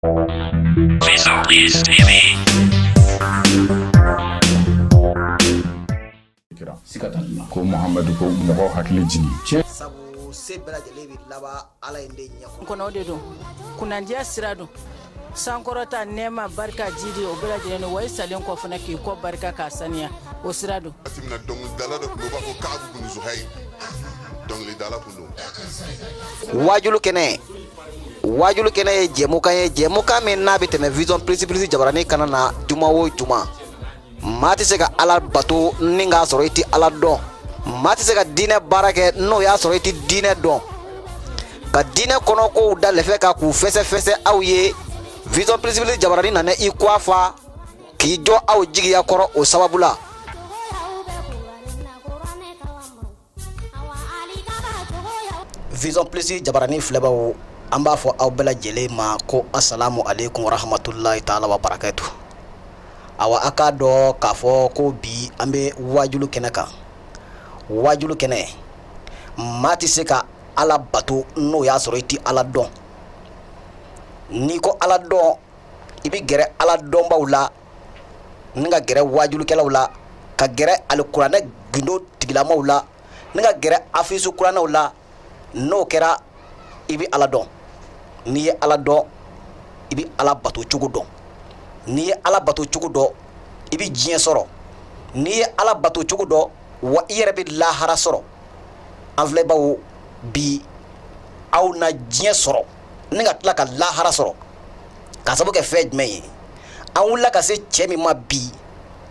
Please TV. Ko Muhammadu ko mɔgɔ hakili jigin sabu se bɛɛ lajɛlen bɛ laban ala in de ɲɛ kɔnɔ de don kunandiya sira don sankɔrɔta nɛɛma barika jidi o bɛɛ lajɛlen wa i salen kɔ fana k'i kɔ barika k'a saniya o sira don atimina dɔnkilidala dɔ tun bɛ u b'a fɔ Kaabu bin Zuhayr dɔnkilidala tun don. wajulu kɛnɛ ye jɛmukan min n'a bɛ tɛmɛ vision principles jabarani kana na juma o juma maa tɛ se ka ala bato ni k'a sɔrɔ i tɛ ala dɔn maa tɛ se ka diinɛ baara kɛ n'o y'a sɔrɔ i tɛ diinɛ dɔn ka diinɛ kɔnɔkow da lɛfɛ ka k'u fɛsɛfɛsɛ aw ye vision principles jabarani nana i kɔ a fa k'i jɔ aw jigiya kɔrɔ o sababu la. Vision Plus jabarani filɛbaw an b'a fɔ aw bɛɛ lajɛlen ma ko assalamu alaikum warahmatullahi ta'ala wa barakatuh. Awa a k'a dɔn k'a fɔ ko bi an bɛ wajulu kɛnɛ kan wajulu kɛnɛ maa tɛ se ka ala bato n'o y'a sɔrɔ i tɛ ala dɔn n'i ko ala dɔn i bɛ gɛrɛ ala dɔnbaw la ni ka gɛrɛ wajulukɛlaw la ka gɛrɛ alikuranɛ gindo tigilamaw la ni ka gɛrɛ afisu kuranɛw la n'o kɛra i bɛ ala dɔn n'i ye ala dɔn i bɛ ala bato cogo dɔn n'i ye ala bato cogo dɔn i bɛ diɲɛ sɔrɔ n'i ye ala bato cogo dɔn wa i yɛrɛ bɛ lahara sɔrɔ an filɛbaw bi aw na diɲɛ sɔrɔ ni ka tila ka lahara sɔrɔ k'a sababu kɛ fɛn jumɛn ye an wulila ka se cɛ min ma bi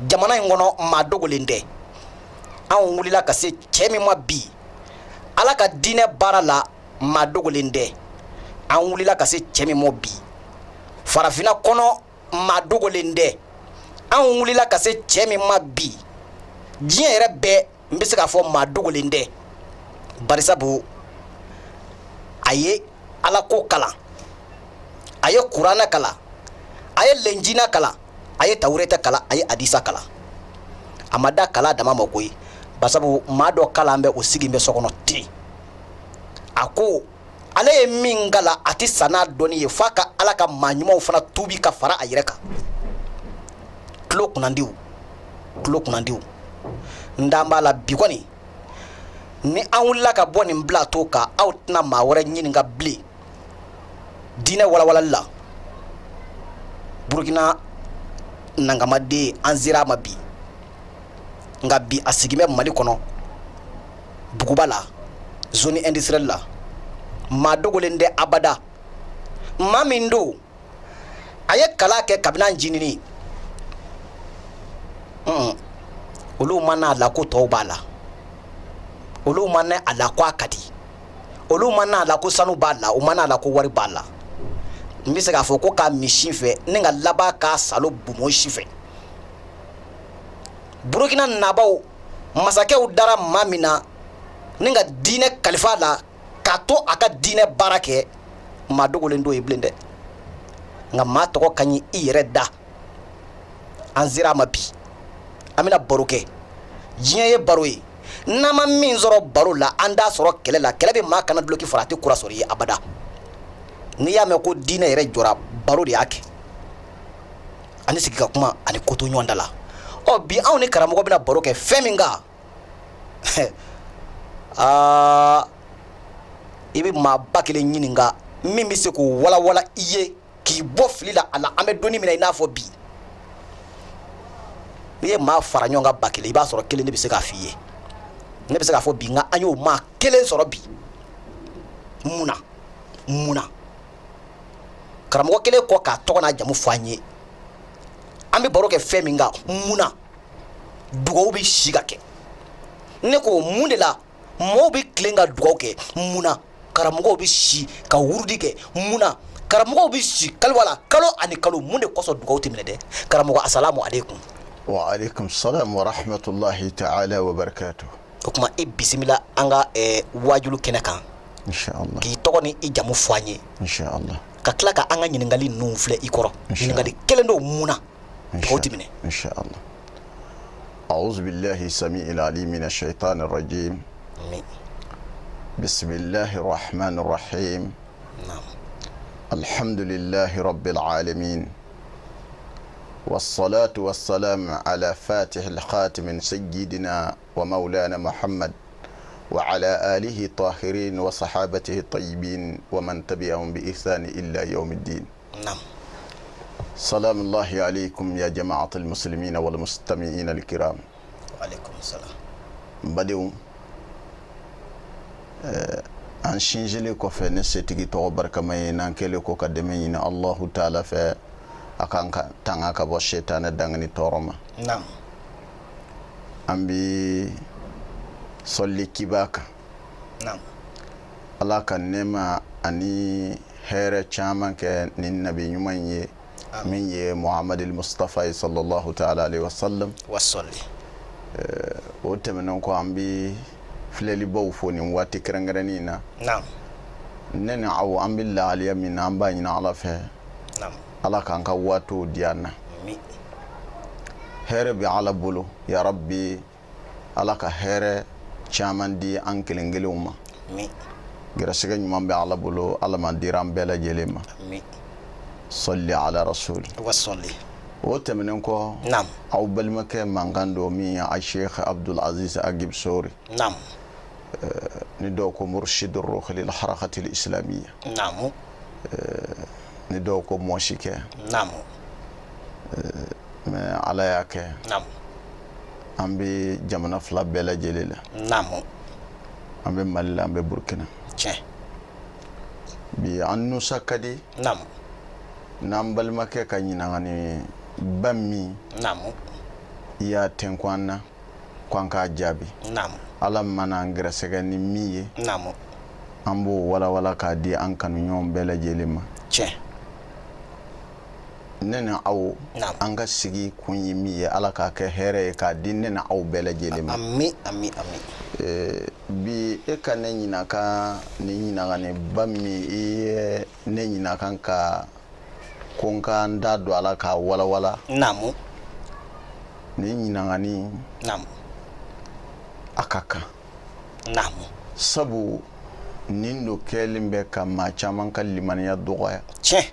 jamana in kɔnɔ maa dogolen tɛ an wulila ka se cɛ min ma bi ala ka diinɛ baara la maa dogolen tɛ an wulila ka se cɛ min ma bi farafinna kɔnɔ maa dogolen tɛ an wulila ka se cɛ min ma bi diɲɛ yɛrɛ bɛɛ n bɛ se k'a fɔ maa dogolen tɛ barisabu a ye ala ko kalan a ye kuranɛ kalan a ye lenjina kalan a ye tawureta kalan a ye hadisa kalan a ma da kalan dama ma koyi barisabu maa dɔ kalan bɛ o sigi bɛ so kɔnɔ ten a ko ale ye min kalan a tɛ sa n'a dɔnni ye f'a ka ala ka maa ɲumanw fana tuubi ka fara a yɛrɛ kan tulo kunnandiw n dan b'a la bi kɔni ni an wulila ka bɔ nin bila to kan aw tɛna maa wɛrɛ ɲininka bilen diinɛ walawalali la burukina nangamaden an sera ma bi nka bi a sigi bɛ mali kɔnɔ buguba la zone industrielle la maa dogolen tɛ abada maa min don a ye kalan kɛ kabini an jinini olu ma n'a la ko tɔw b'a la olu ma n'a la ko a ka di olu ma n'a la ko sanu b'a la u ma n'a la ko wari b'a la n bɛ se k'a fɔ ko k'a min si fɛ ni ka laban k'a salo bumo si fɛ burukina nabaw masakɛw dara maa min na ni ka diinɛ kalifa la k'a to a ka diinɛ baara kɛ maa dogolen don ye bilen dɛ nka maa tɔgɔ ka ɲi i yɛrɛ da an sera a ma bi an bɛna baro kɛ diɲɛ ye baro ye n'an ma min sɔrɔ baro la an t'a sɔrɔ kɛlɛ la kɛlɛ bɛ maa kana duloki fara a tɛ kura sɔrɔ i ye abada n'i y'a mɛn ko diinɛ yɛrɛ jɔra baro de y'a kɛ ani sigi ka kuma ani ko to ɲɔgɔn da la bi anw ni karamɔgɔ bɛna baro kɛ fɛn min kan i bɛ maa ba kelen ɲininka min bɛ se k'o walawala i ye k'i bɔ fili la a la an bɛ donni min na i n'a fɔ bi n'i ye maa fara ɲɔgɔn kan ba kelen i b'a sɔrɔ kelen de bɛ se k'a f'i ye ne bɛ se k'a fɔ bi nka an y'o maa kelen sɔrɔ bi mun na karamɔgɔ kelen kɔ k'a tɔgɔ n'a jamu fɔ an ye an bɛ baro kɛ fɛn min kan mun na dugawu bɛ si ka kɛ ne ko mun de la mɔgɔw bɛ tilen ka dugawu kɛ mun na karamɔgɔw bɛ si ka wurudi kɛ mun na karamɔgɔw bɛ si kaliwala kalo ani kalo mun de kɔsɔn dugawu tɛ minɛ dɛ karamɔgɔ asalamu alaikum. wa alaikum salam wa rahmatullahi ta'ala wa barakatuh. o kuma i bisimila an ka wajulu kɛnɛ kan inshallah k'i tɔgɔ ni i jamu fɔ an ye inshallah ka tila ka an ka ɲininkali ninnu filɛ i kɔrɔ ɲininkali kelen don mun na dugawu tɛ minɛ inshallah a'udhu billahi sami'il alim minash shaitanir rajim bismillahir rahmanir rahim الحمد لله رب العالمين والصلاة والسلام على فاتح الخاتم سيدنا ومولانا محمد وعلى آله الطاهرين وصحابته الطيبين ومن تبعهم بإحسان إلى يوم الدين. نعم. سلام الله عليكم يا جماعة المسلمين والمستمعين الكرام. وعليكم السلام. بديو an shinjili ko fe ne setigi to barka may nan kele ko ka deme ni Allah Ta'ala fe akanka tanga ka bo shaytan dangani toroma. Naam. Ambi solli kibaka. Naam. Allah kan nema ani here chaman ke nin nabi nyumanye min ye Muhammad al-Mustafa sallallahu ta'ala alaihi wasallam wasalli o temenon ko ambi fileli baw foni wati krangarani na. Naam. Nene aw ambi la aliya min amba ina ala fe. Naam. Ala kan ka wato diana Mi. here bi ala bulu ya rabbi ala ka here chaman di an kelengeluma Mi. grasiga nyumam bi ala bulu ala man diram bela jelema. Mi. Salli ala rasul wasalli. o temenen ko. Naam. aw balmake mangando mi ya Sheikh Abdul Aziz Agib Sori. Naam. ni do ko murshid ar-ruh lil harakat al-islamiyya. Naam. ni do ko moshike. Naam. me ala yake. Naam. ambi jamana fla bela jelela. Naam. ambe Mali ambe Burkina. Tiens. bi annu sakadi. Naam. nam balmake kanyina ngani bammi. Naam. ya tenkwana kwanka jabi. Naam. ala mana ngrasega ni miye. Naam. ambo wala ka di an kanu nyom bela jelema. Tiens. nena aw Naam. anga sigi kunyi miye ala ka ke here ka di nena aw bela jelema. Ami. bi e ka ne nyina ka ne nyina ga ne bammi e ne nyina kan ka konka nda do ala ka wala. Naam. ne nyina ga ni Naam. akaka. Naam. sabu nindo kelimbe ka ma chaman ka limaniya dogoya. Tiens.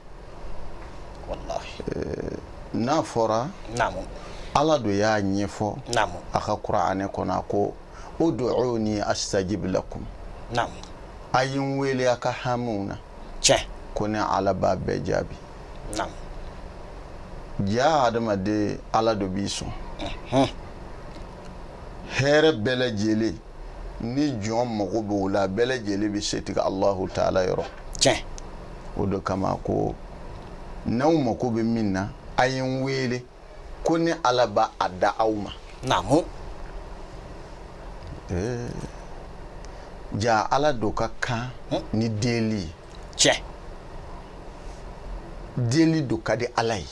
Wallahi. na fora Naam. ala do ya nyefo Naam. aka qur'ane kona ko ud'uni astajib lakum. Naam. ayin wele aka hamuna Tiens. kone ala ba be jabi. Naam. ja adama de ala do biso here bela jele ni jom mago be wala bela jele bi setiga Allah Ta'ala yoro. Tiens. odo kama ko naw mako be minna ayin wele kone ala ba adda awma. Naam. ja ala do ka kan ni deli. Tiens. deli do kadi alay.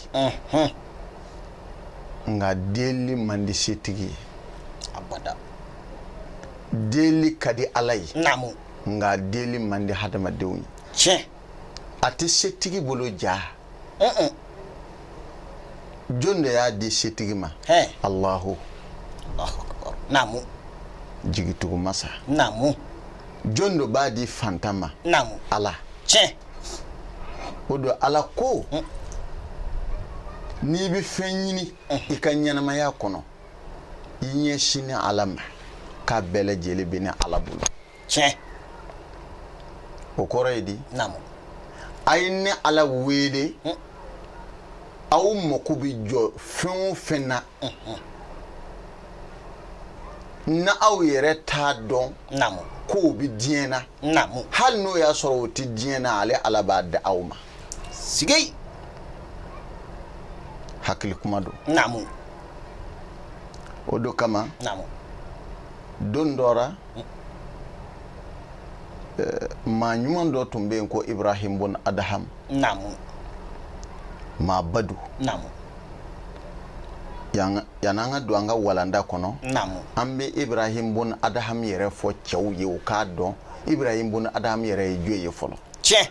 nga deli mandi setigi. Abada. deli kadi alay. Naam. nga deli mandi hadama dewi. Tiens. ati setigi bolo ja. jonde ya di setigi ma. Hey. Allahu Akbar. Naam. jigitugu masa. Naam. jondo ba di fantama. Naam. ala. Tiens. odo ala ko ni bi fenyini ikanyana ya kono inye shine alama ka bele jele bini alabulu. Tiens. okoredi. Naam. ayne ala wele aw moko bi jo fen fena na aw yere ta don. Naam. ko bi diena. Naam. hal no ya soro ti diena ale ala ba da awma Sigay. hakili kuma do. Naam. odo kama Naam. don dora ma nyuman do tumbe ko Ibrahim bun Adham. Naam. ma badu. Naam. yananga do anga walanda kono. Naam. ambe Ibrahim bun Adham yere fo chew ye o ka don Ibrahim bun Adham yere juye folo. Tiens.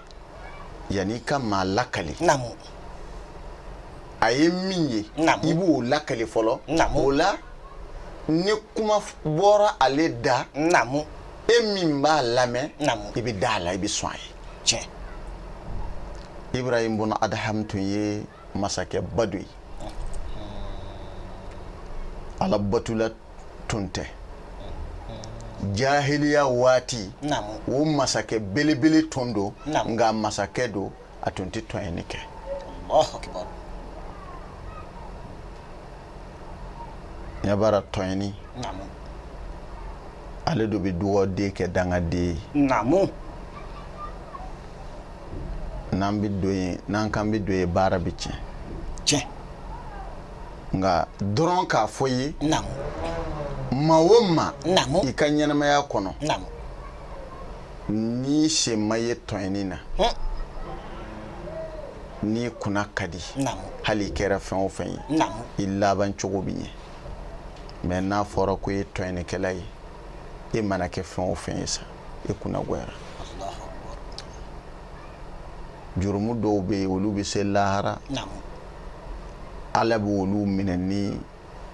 yani ka ma lakali. Naam. aye minye. Naam. ibu lakali folo. Naam. ola ne kuma bora ale da. Naam. e min ba lame. Naam. ibi dala ibi soye. Tiens. Ibrahim bun Adham tun ye masakɛ badu ye ala batula tun tɛ jahiliya waati o masakɛ belebele tun do nka masakɛ do a tun tɛ tɔɲɔni kɛ ɲabara tɔɲɔni ale do bɛ dugawuden kɛ dangaden ye n'an kan bɛ don ye baara bɛ tiɲɛ nka dɔrɔn k'a fɔ ye ma o ma i ka ɲɛnamaya kɔnɔ ni se ma ye tɔɲɔni na ni kunna ka di hali i kɛra fɛn o fɛn ye i laban cogo bɛ ɲɛ mais n'a fɔra ko i ye tɔɲɔnikɛla ye i mana kɛ fɛn o fɛn ye sa i kunna goyara jurumu dɔw bɛ yen olu bɛ se lahara ala bɛ olu minɛ ni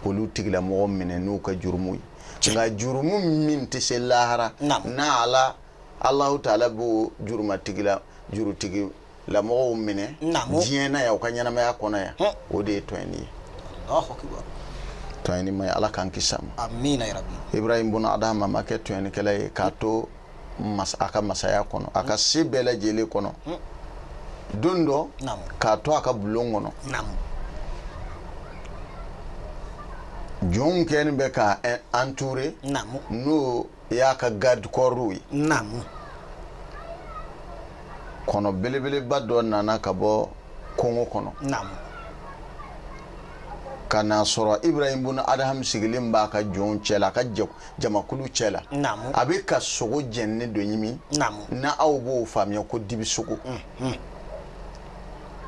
olu tigilamɔgɔ minɛ n'u ka jurumu ye nka jurumu min tɛ se lahara n'a Allahu Taala b'o jurutigilamɔgɔw minɛ diɲɛ na yan u ka ɲɛnamaya kɔnɔ yan o de ye tɔɲɔni ye tɔɲɔni ma ye ala k'an kisi a ma amina ya rabbi Ibrahim bun Adham ma kɛ tɔɲɔnikɛla ye k'a to a ka masaya kɔnɔ a ka se bɛɛ lajɛlen kɔnɔ don dɔ k'a to a ka bulon kɔnɔ jɔnw kɛlen bɛ ka entouré n'o y'a ka garde corps ye kɔnɔ belebeleba dɔ nana ka bɔ kongo kɔnɔ ka n'a sɔrɔ Ibrahim bun Adham sigilen b'a ka jɔnw cɛla a ka jamakulu cɛla a bɛ ka sogo jɛnni dɔ ɲimi na aw b'o faamuya ko dibi sogo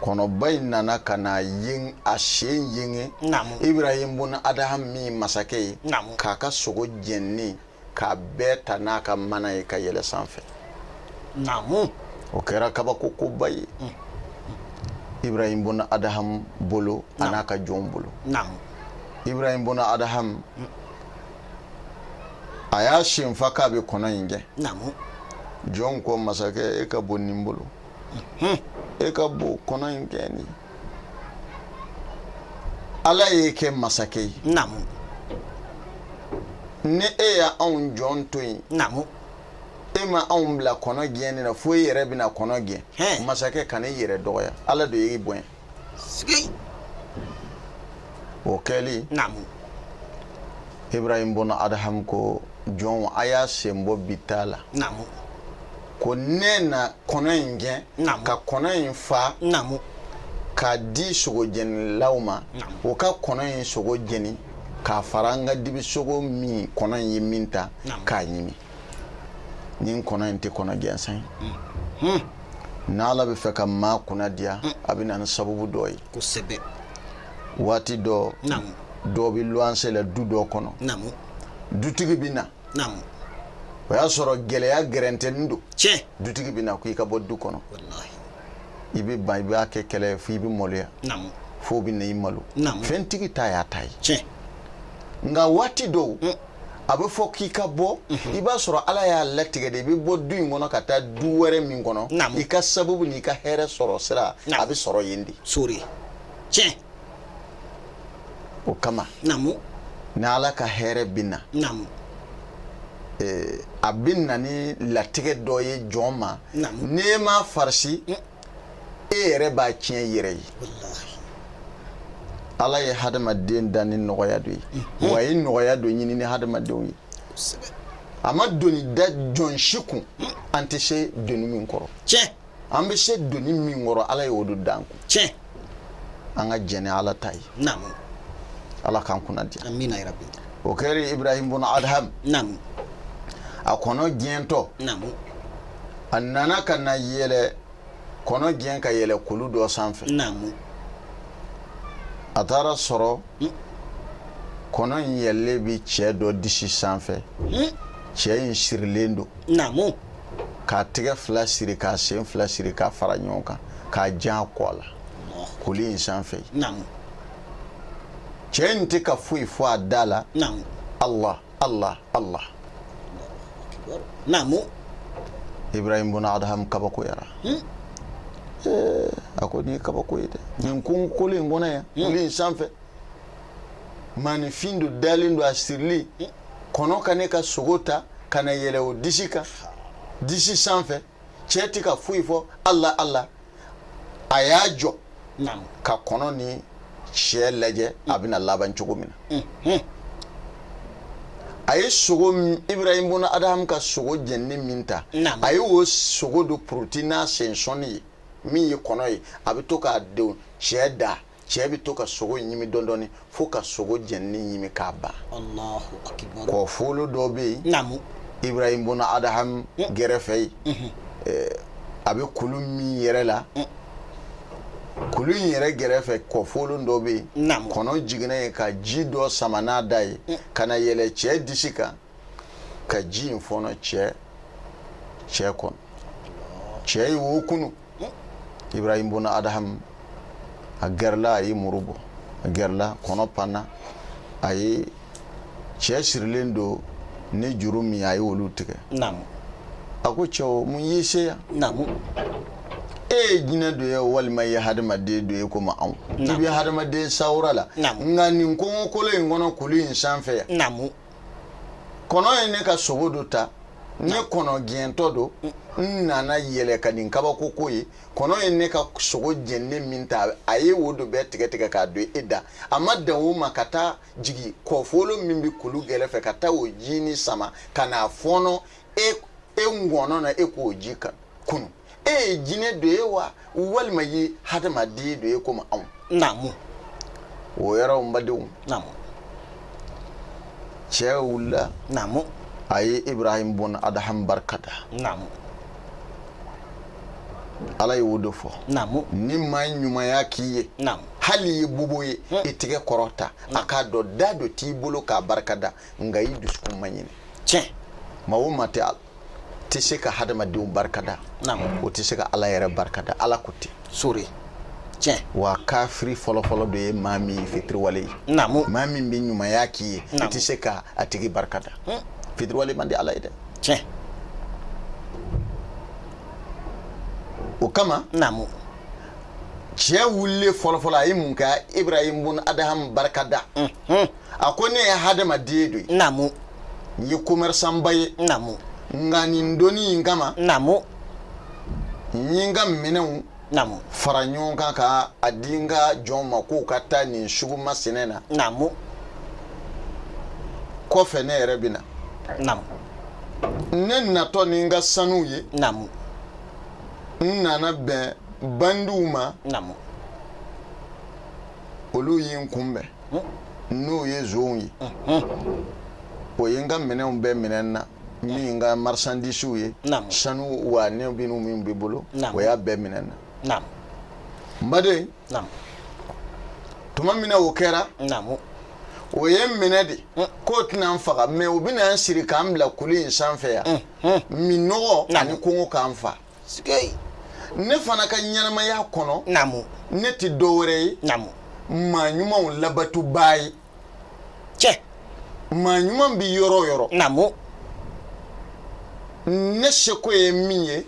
kɔnɔba in nana ka na a sen yenge Ibrahim bun Adham min masakɛ ye k'a ka sogo jɛnni k'a bɛɛ ta n'a ka mana ye ka yɛlɛ sanfɛ o kɛra kabako koba ye Ibrahim bun Adham bolo a n'a ka jɔnw bolo Ibrahim bun Adham a y'a sen fa k'a bɛ kɔnɔ in gɛn jɔnw ko masakɛ e ka bɔ nin bolo e ka bɔ kɔnɔ in gɛn ni ala y'e kɛ masakɛ ye ni e ya anw jɔn to yen e ma anw bila kɔnɔ gɛnni na fo e yɛrɛ bɛna kɔnɔ gɛn masakɛ kana i yɛrɛ dɔgɔya ala de y'i bonya o kɛli Ibrahim bun Adham ko jɔnw a y'a sen bɔ bi ta la ko ne na kɔnɔ in gɛn ka kɔnɔ in fa k'a di sogo jɛnilaw ma o ka kɔnɔ in sogo jɛni k'a fara an ka dibi sogo min kɔnɔ in ye min ta k'a ɲimi ni kɔnɔ in tɛ kɔnɔ gɛnsan ye n'ala bɛ fɛ ka maa kunna diya a bɛ na ni sababu dɔ ye waati dɔ dɔ bɛ luwanse la du dɔ kɔnɔ dutigi bɛ na o y'a sɔrɔ gɛlɛya gɛrɛntɛnin don dutigi bɛ na ko i ka bɔ du kɔnɔ i bɛ ban i b'a kɛ kɛlɛ ye fo i bɛ maloya fo bɛ na i malo fɛntigi ta y'a ta ye nka waati dɔw a bɛ fɔ k'i ka bɔ i b'a sɔrɔ ala y'a latigɛ de i bɛ bɔ du in kɔnɔ ka taa du wɛrɛ min kɔnɔ i ka sababu n'i ka hɛrɛ sɔrɔ sira a bɛ sɔrɔ yen de o kama ni ala ka hɛrɛ bɛ na a bɛ na ni latigɛ dɔ ye jɔn ma n'e ma farisi e yɛrɛ b'a tiɲɛ i yɛrɛ ye ala ye hadamaden da ni nɔgɔya dɔ ye wa a ye nɔgɔya dɔ ɲini ni hadamadenw ye a ma doni da jɔn si kun an tɛ se doni min kɔrɔ an bɛ se doni min kɔrɔ ala ye o don d'an kun an ka jɛn ni ala ta ye ala k'an kunna diya o kɛra Ibrahim bun Adham a kɔnɔ gɛntɔ a nana ka na yɛlɛ kɔnɔ gɛn ka yɛlɛ kulu dɔ sanfɛ a taara sɔrɔ kɔnɔ in yɛlɛlen bi cɛ dɔ disi sanfɛ cɛ in sirilen don k'a tɛgɛ fila siri k'a sen fila siri k'a fara ɲɔgɔn kan k'a jan a kɔ la kulu in sanfɛ cɛ in tɛ ka foyi fɔ a da la Allah Allah Allah Ibrahim bun Adham kabakoyara ako ni kabako ite nin kun kole ngona ya kuli sanfɛ manifin do dalen do asirli kono kane ka sogota kana yele o disika disi sanfɛ cɛ ti ka foyi fɔ Allah a y'a jɔ ka kɔnɔ ni cɛ lajɛ a bɛna laban cogo min na a ye sogo Ibrahim buna Adam ka sogo jɛnni min ta a ye o sogo do protein n'a sensɔnni ye min ye kɔnɔ ye a bɛ to k'a denw cɛ da cɛ bɛ to ka sogo ɲimi dɔɔni fo ka sogo jɛnni ɲimi k'a ban Allahu akbar kɔ folo dɔ bɛ yen Ibrahim buna Adam gɛrɛfɛ ye a bɛ kulu min yɛrɛ la kulu in yɛrɛ gɛrɛfɛ kɔfolon dɔ bɛ yen kɔnɔ jiginna ye ka ji dɔ sama n'a da ye ka na yɛlɛ cɛ disi kan ka ji in fɔnɔ cɛ kɔnɔ cɛ ye wo kunu Ibrahim buna Adam a gɛrɛla a ye muru bɔ a gɛrɛla kɔnɔ panna a ye cɛ sirilen don ni juru min a ye olu tigɛ a ko cɛw mun y'i se yan jinɛ do ye walima ye hadamaden do ye komi anw i bɛ hadamaden sawura la nka nin kɔngɔkolo in kɔnɔ kulu in sanfɛ yan kɔnɔ ye ne ka sogo do ta ne kɔnɔ gɛntɔ do n nana yɛlɛ ka nin kabako ko ye kɔnɔ ye ne ka sogo jɛnne min ta a ye wo do bɛɛ tigɛ k'a don e da a ma dan o ma ka taa jigi kɔfolo min bɛ kulu gɛrɛfɛ ka taa o ji ni sama ka n'a fɔnɔ e ngɔnɔ na e k'o ji kan kunu jinɛ do ye wa walima ye hadamaden do ye komi anw o yɔrɔ n badenw cɛ wulila a ye Ibrahim buna Adam barikada Ala ye o de fɔ ni maa ɲumanya k'i ye hali ye bobo ye i tigɛ kɔrɔta a k'a dɔn da dɔ t'i bolo k'a barikada nka i dusukun ma ɲinɛ tiɲɛ maa o maa tɛ se ka hadamadenw barikada o tɛ se ka Ala yɛrɛ barikada Ala ko ten sori tiɲɛ wa kafiri fɔlɔfɔlɔ do ye maa min ye fitiriwale ye maa min bɛ ɲumanya k'i ye i tɛ se ka a tigi barikada fitiriwale man di Ala ye dɛ tiɲɛ o kama cɛ wulilen fɔlɔfɔlɔ a ye mun kɛ Ibrahim buna Adam barikada a ko ne ye hadamaden do ye n ye commerçant ba ye nka nin doni in kama n ye n ka minɛnw fara ɲɔgɔn kan ka a di n ka jɔnw ma k'u ka taa nin sugu masina na kɔfɛ ne yɛrɛ bɛ na ne natɔ ni n ka sanuw ye n nana bɛn bandiw ma olu ye n kunbɛn n'o ye zonw ye o ye n ka minɛnw bɛɛ minɛ n na min ka marchandisiw ye sanu wa ne binu min bɛ bolo o y'a bɛɛ minɛ n na n baden tuma min na o kɛra o ye n minɛ de k'o tɛna n faga mɛ o bɛna n siri k'an bila kulu in sanfɛ yan minɔgɔ ani kɔngɔ k'an fa ne fana ka ɲɛnamaya kɔnɔ ne tɛ dɔwɛrɛ ye maa ɲumanw labatuba ye maa ɲuman bi yɔrɔ o yɔrɔ ne seko ye min ye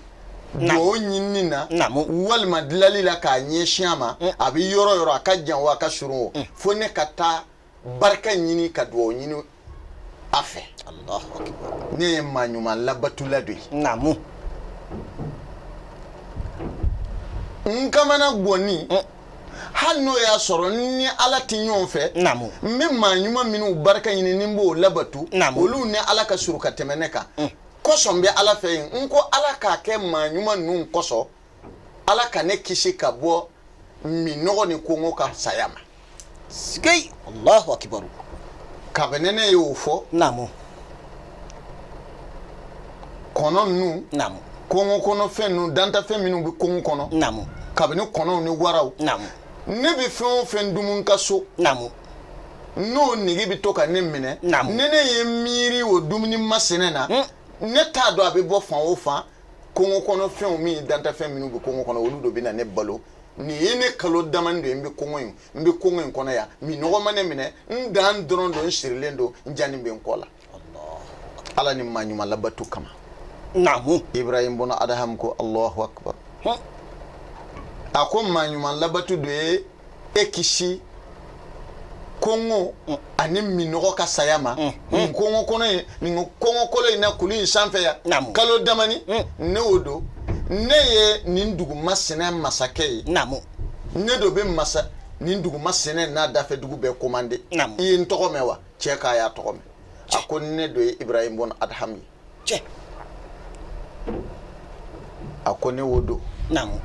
duwawu ɲinini na walima dilali la k'a ɲɛsin a ma a bɛ yɔrɔ o yɔrɔ a ka jan o a ka surun o fo ne ka taa barika ɲini ka duwawu ɲini a fɛ ne ye maa ɲuman labatula do ye n kamana gɔni hali n'o y'a sɔrɔ ni Ala tɛ ɲɔgɔn fɛ n bɛ maa ɲuman minnu barika ɲini ni n b'o labatu olu ni Ala ka surun ka tɛmɛ ne kan kɔsɔn bɛ Ala fɛ yen n ko Ala k'a kɛ maa ɲuman ninnu kɔsɔn Ala ka ne kisi ka bɔ minɔgɔ ni kɔngɔ ka saya ma Allahu akibaru kabini ne y'o fɔ kɔnɔ ninnu kɔngɔ kɔnɔfɛn ninnu dantafɛn minnu bɛ kɔngɔ kɔnɔ kabini kɔnɔw ni waraw ne bɛ fɛn o fɛn dumun ka so n'o nege bɛ to ka ne minɛ ne ye miiri o dumuni masina na ne t'a dɔn a bɛ bɔ fan o fan kɔngɔ kɔnɔfɛnw min dantafɛn minnu bɛ kɔngɔ kɔnɔ olu de bɛ na ne balo nin ye ne kalo damani de ye n bɛ kɔngɔ in kɔnɔ yan minɔgɔ ma ne minɛ n dan dɔrɔn don n sirilen don n jani bɛ n kɔ la Ala ni maa ɲuman labatu kama Ibrahim buna Adam ko Allahu akbar ako manyuman labatu de ekisi kongo ani minogo ka sayama kongo kono ni kongo kolo ina kuli sanfɛ ya kalo damani ne odo ne ye nin dugu masene masake namu ne do be masa nin dugu masene na dafe dugu be commandé i ntoko mewa cheka ya toko me ako ne do Ibrahim bon Adham che ako ne odo namu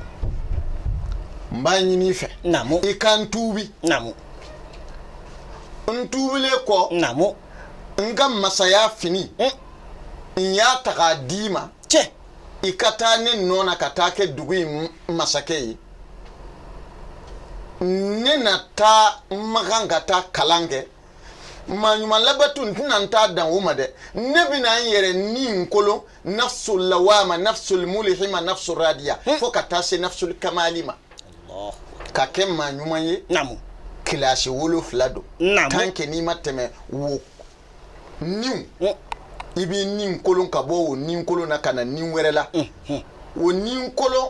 mbanyi ni fe namu ikantubi namu ntubile ko namu nga masaya fini ya taka dima che ikata ne nona katake dugu masake ne nata magangata kalange manyuma labatu ntinanta dan wuma de ne bina yere ni nkolo nafsul lawama nafsul mulhima nafsul radiya fo kata se nafsul kamalima Allah ka ke manyuma ye namu kilasi wolo flado tanke ni mateme wo niw ibi nin kolon ka bo wo nin kolon na kana nin werela wo nin kolon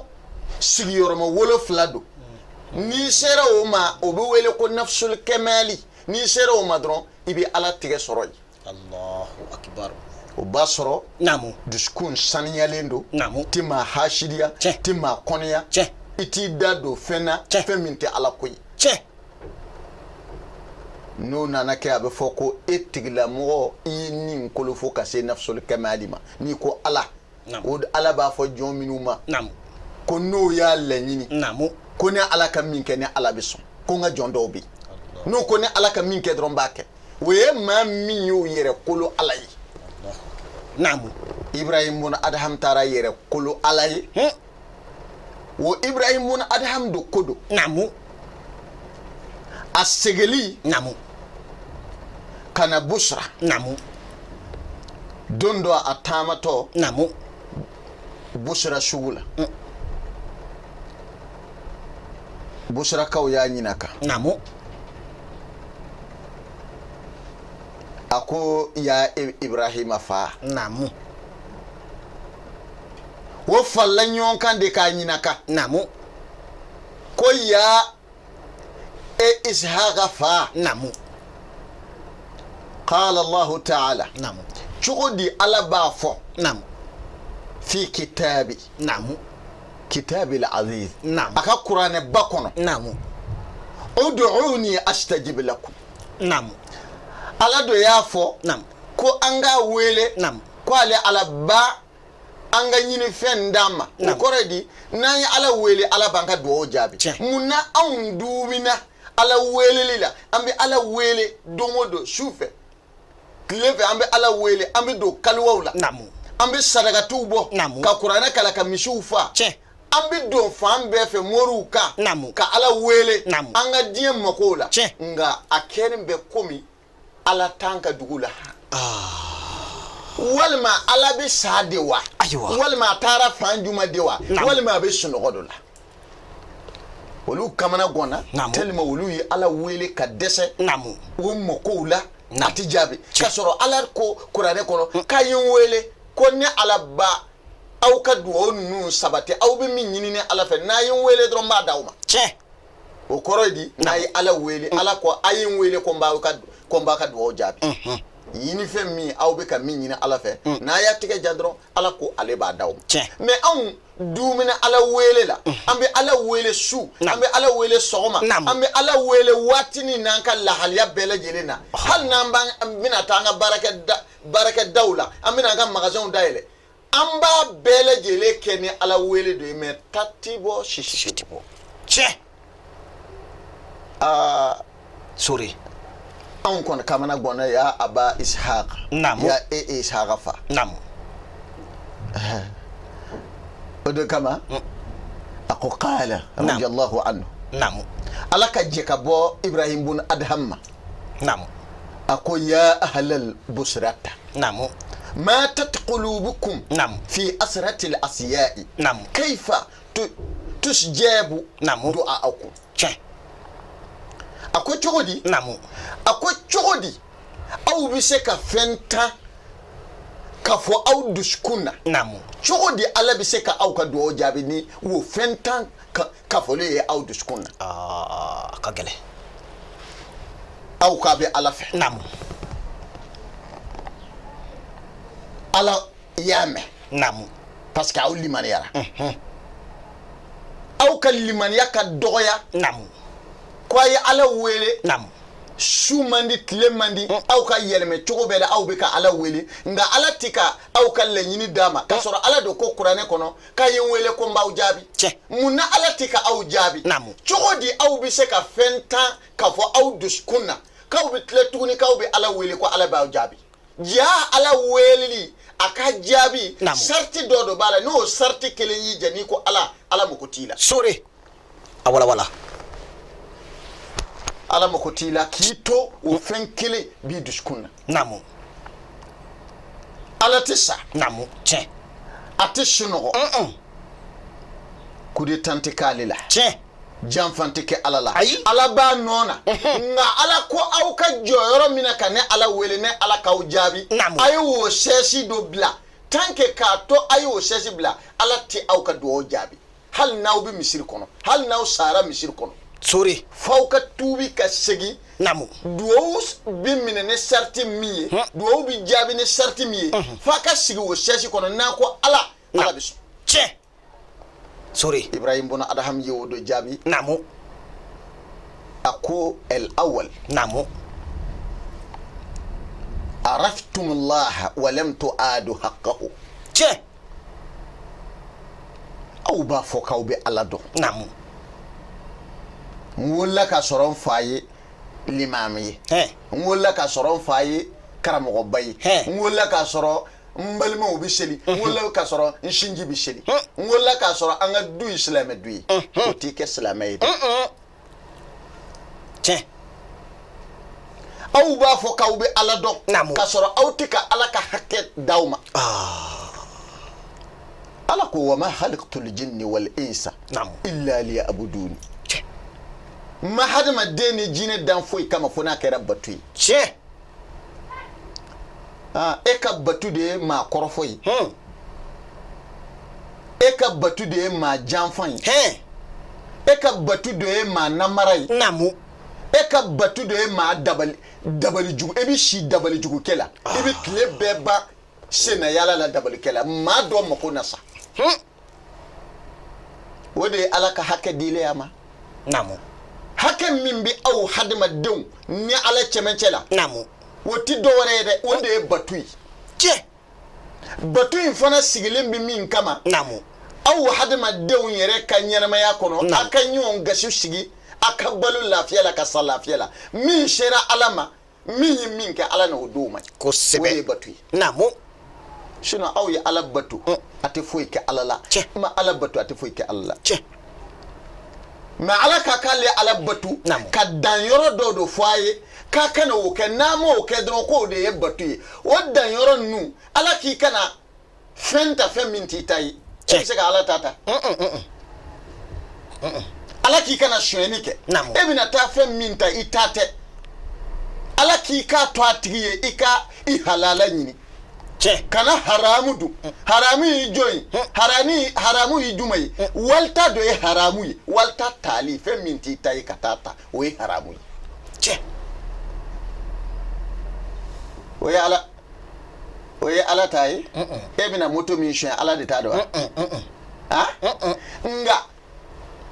sigi yoroma wolo flado ni sera o ma o be wele ko nafsul kamali ni sera o ma dron ibi ala tige soro Allahu akbar o basoro namu diskun saniyalendo namu tima hashidia tima konya iti dado fena feminte ala koyi no nana ke abe foko etigla mo ini nkolo fo ka se nafsul kamalima ni ko ala o ala ba fo jon minuma ko no ya lenyini ko ne ala ka min ke ne ala be so ko nga jon do bi no ko ne ala ka min ke dron bake we ma min yo yere kolo ala yi Ibrahim mun Adham tara yere kolo ala yi wo Ibrahim mun Adham do kodo asegeli kana busra dondo atamato busra shugula busra kaw ya nyinaka ako ya Ibrahim fa wo falla nyon kan de ka nyinaka ko ya إسحاق فا قال الله تعالى شغدي على بافو في كتابي كتاب العزيز أكا قرآن باكونا ادعوني أستجب لكم على دو يافو كو أنغا ويلي كو على با anga nyini fen dama ukoredi nani ala wele ala banka do jabi muna on duwina ala wele lila ambe ala wele domodo shufe kleve ambe ala wele ambe do kalwawla ambe sadaka tubo ka qur'ana kala ka mishufa ambe do fambe fe moruka ka ala wele anga diem makola nga akene be komi ala tanka dugula walma ala be sadewa walma tara fanjuma dewa walma be sunogodola wolu kamana gona telma wolu yi ala wele ka dese wo mokola atijabi kasoro ala ko kurane kono kayin wele ko ne ala ba aw ka duwo nu sabate aw be min nyini ne ala fe na yin wele dron ba dawma o korodi na yi ala wele ala ko ayin wele ko mba ka duwo jabi yini fe mi aw be ka min nyina ala fe na ya tige jadron ala ko ale ba daw mais on dumina ala wele la ambe ala wele su ambe ala wele sogoma ambe ala wele watini nanka la halya bele jelena hal namba mina tanga baraka dawla amina ga magazin daile amba bele jele kene ala wele do me tatibo shishitibo sorry an kon kamana gona ya aba ishaq ya ishaq fa odo kama ako qala radiyallahu anhu alaka jeka bo Ibrahim bun Adham ako ya ahlal busrata ما تتقلوبكم في أسرة الأسياء كيف تسجاب دعاءكم أكو تشودي أكو تشودي أو بسكا فنتا كفو أو دشكونا تشودي على بسكا أو كدعو جابني وفنتا kafole ye aw dusukun na ka gɛlɛ aw ka bɛ ala fɛ namu ala y'a mɛn namu parce que aw limaniyara aw ka limaniya ka dɔgɔya namu ko a ye ala wele namu su man di tile man di aw ka yɛlɛmɛ cogo bɛɛ la aw bɛ ka ala wele nka ala tɛ ka aw ka laɲini d'a ma k'a sɔrɔ ala don ko kuranɛ kɔnɔ k'a ye n wele ko n b'aw jaabi mun na ala tɛ ka aw jaabi cogo di aw bɛ se ka fɛn tan k'a fɔ aw dusukun na k'aw bɛ tila tuguni k'aw bɛ ala wele ko ala b'aw jaabi jaa ala weleli a ka jaabi sarti dɔ dɔ b'a la n'o sarti kelen y'i jɛ n'i ko ala mako t'i la sore a wala ala mako t'i la k'i to o fɛn kelen b'i dusukun na namu ala tɛ sa namu tiɲɛ a tɛ sunɔgɔ coup d'état tɛ k'ale la tiɲɛ janfan tɛ kɛ ala la ayi ala b'a nɔ na nka ala ko aw ka jɔyɔrɔ min na ka ne ala wele ne ala k'aw jaabi a ye o sɛsi dɔ bila tant que k'a to a ye o sɛsi bila ala tɛ aw ka dugawu jaabi hali n'aw bɛ misiri kɔnɔ hali n'aw sara misiri kɔnɔ sore f'aw ka tuubi ka segin namu duwawu bi minɛ ni sarti min ye duwawu bi jaabi ni sarti min ye f'a ka sigi o sɛsi kɔnɔ n'a ko ala bɛ sɔn tiɲɛ sore ibrahim bɔnna adaham ye o dɔ jaabi namu a ko el awal namu عرفتم الله ولم تؤادوا حقه tiɲɛ aw b'a fɔ k'aw bɛ ala dɔn namu n wolola ka sɔrɔ n fa ye limami ye n wolola ka sɔrɔ n fa ye karamɔgɔba ye n wolola ka sɔrɔ n balimaw bɛ seli n wolola ka sɔrɔ n sinji bɛ seli n wolola ka sɔrɔ an ka du ye silamɛ du ye o t'i kɛ silamɛ ye dɛ tiɲɛ aw b'a fɔ k'aw bɛ ala dɔn ka sɔrɔ aw tɛ ka ala ka hakɛ d'aw ma ala ko wa ma khalaqtul jinni wal insa illa liya'budun ma hadamaden ni jinɛ dan foyi kama fo n'a kɛra batu ye tiɲɛ e ka batu de ye maa kɔrɔfɔ ye e ka batu de ye maa janfan ye e ka batu de ye maa namara ye namu e ka batu de ye maa dabali jugu e bɛ si dabali jugu kɛ la i bɛ tile bɛɛ ban senna yala la dabali kɛ la maa dɔ mako na sa o de ye ala ka hakɛ dilen a ma namu hakɛ min bɛ aw hadamadenw ni ala cɛmancɛ la namu o ti dɔwɛrɛ ye dɛ o de ye batu ye tiɲɛ batu in fana sigilen bɛ min kama namu aw hadamadenw yɛrɛ ka ɲɛnamaya kɔnɔ a ka ɲɔgɔn gasi sigi a ka balo lafiya la ka sa lafiya la min sera ala ma min ye min kɛ ala na o d'o ma kosɛbɛ o de ye batu ye namu sinon aw ye ala batu a tɛ foyi kɛ ala la ma ala batu a tɛ foyi kɛ ala la mais ala ka k'ale ala batu ka danyɔrɔ dɔ de fɔ a ye k'a kana o kɛ n'a ma o kɛ dɔrɔn k'o de ye batu ye o danyɔrɔ ninnu ala k'i kana fɛn ta fɛn min t'i ta ye e bɛ se ka ala ta ta ala k'i kana sonyɛni kɛ e bɛna taa fɛn min ta i ta tɛ ala k'i k'a to a tigi ye i ka i halala ɲini kana haramu dun haramu yi jɔn ye haramu yi juma ye walita dɔ ye haramu ye walita tali fɛn min t'i ta ye ka taa ta o ye haramu ye o ye ala ta ye e bɛna moto min suɲɛ ala de t'a dɔn wa nka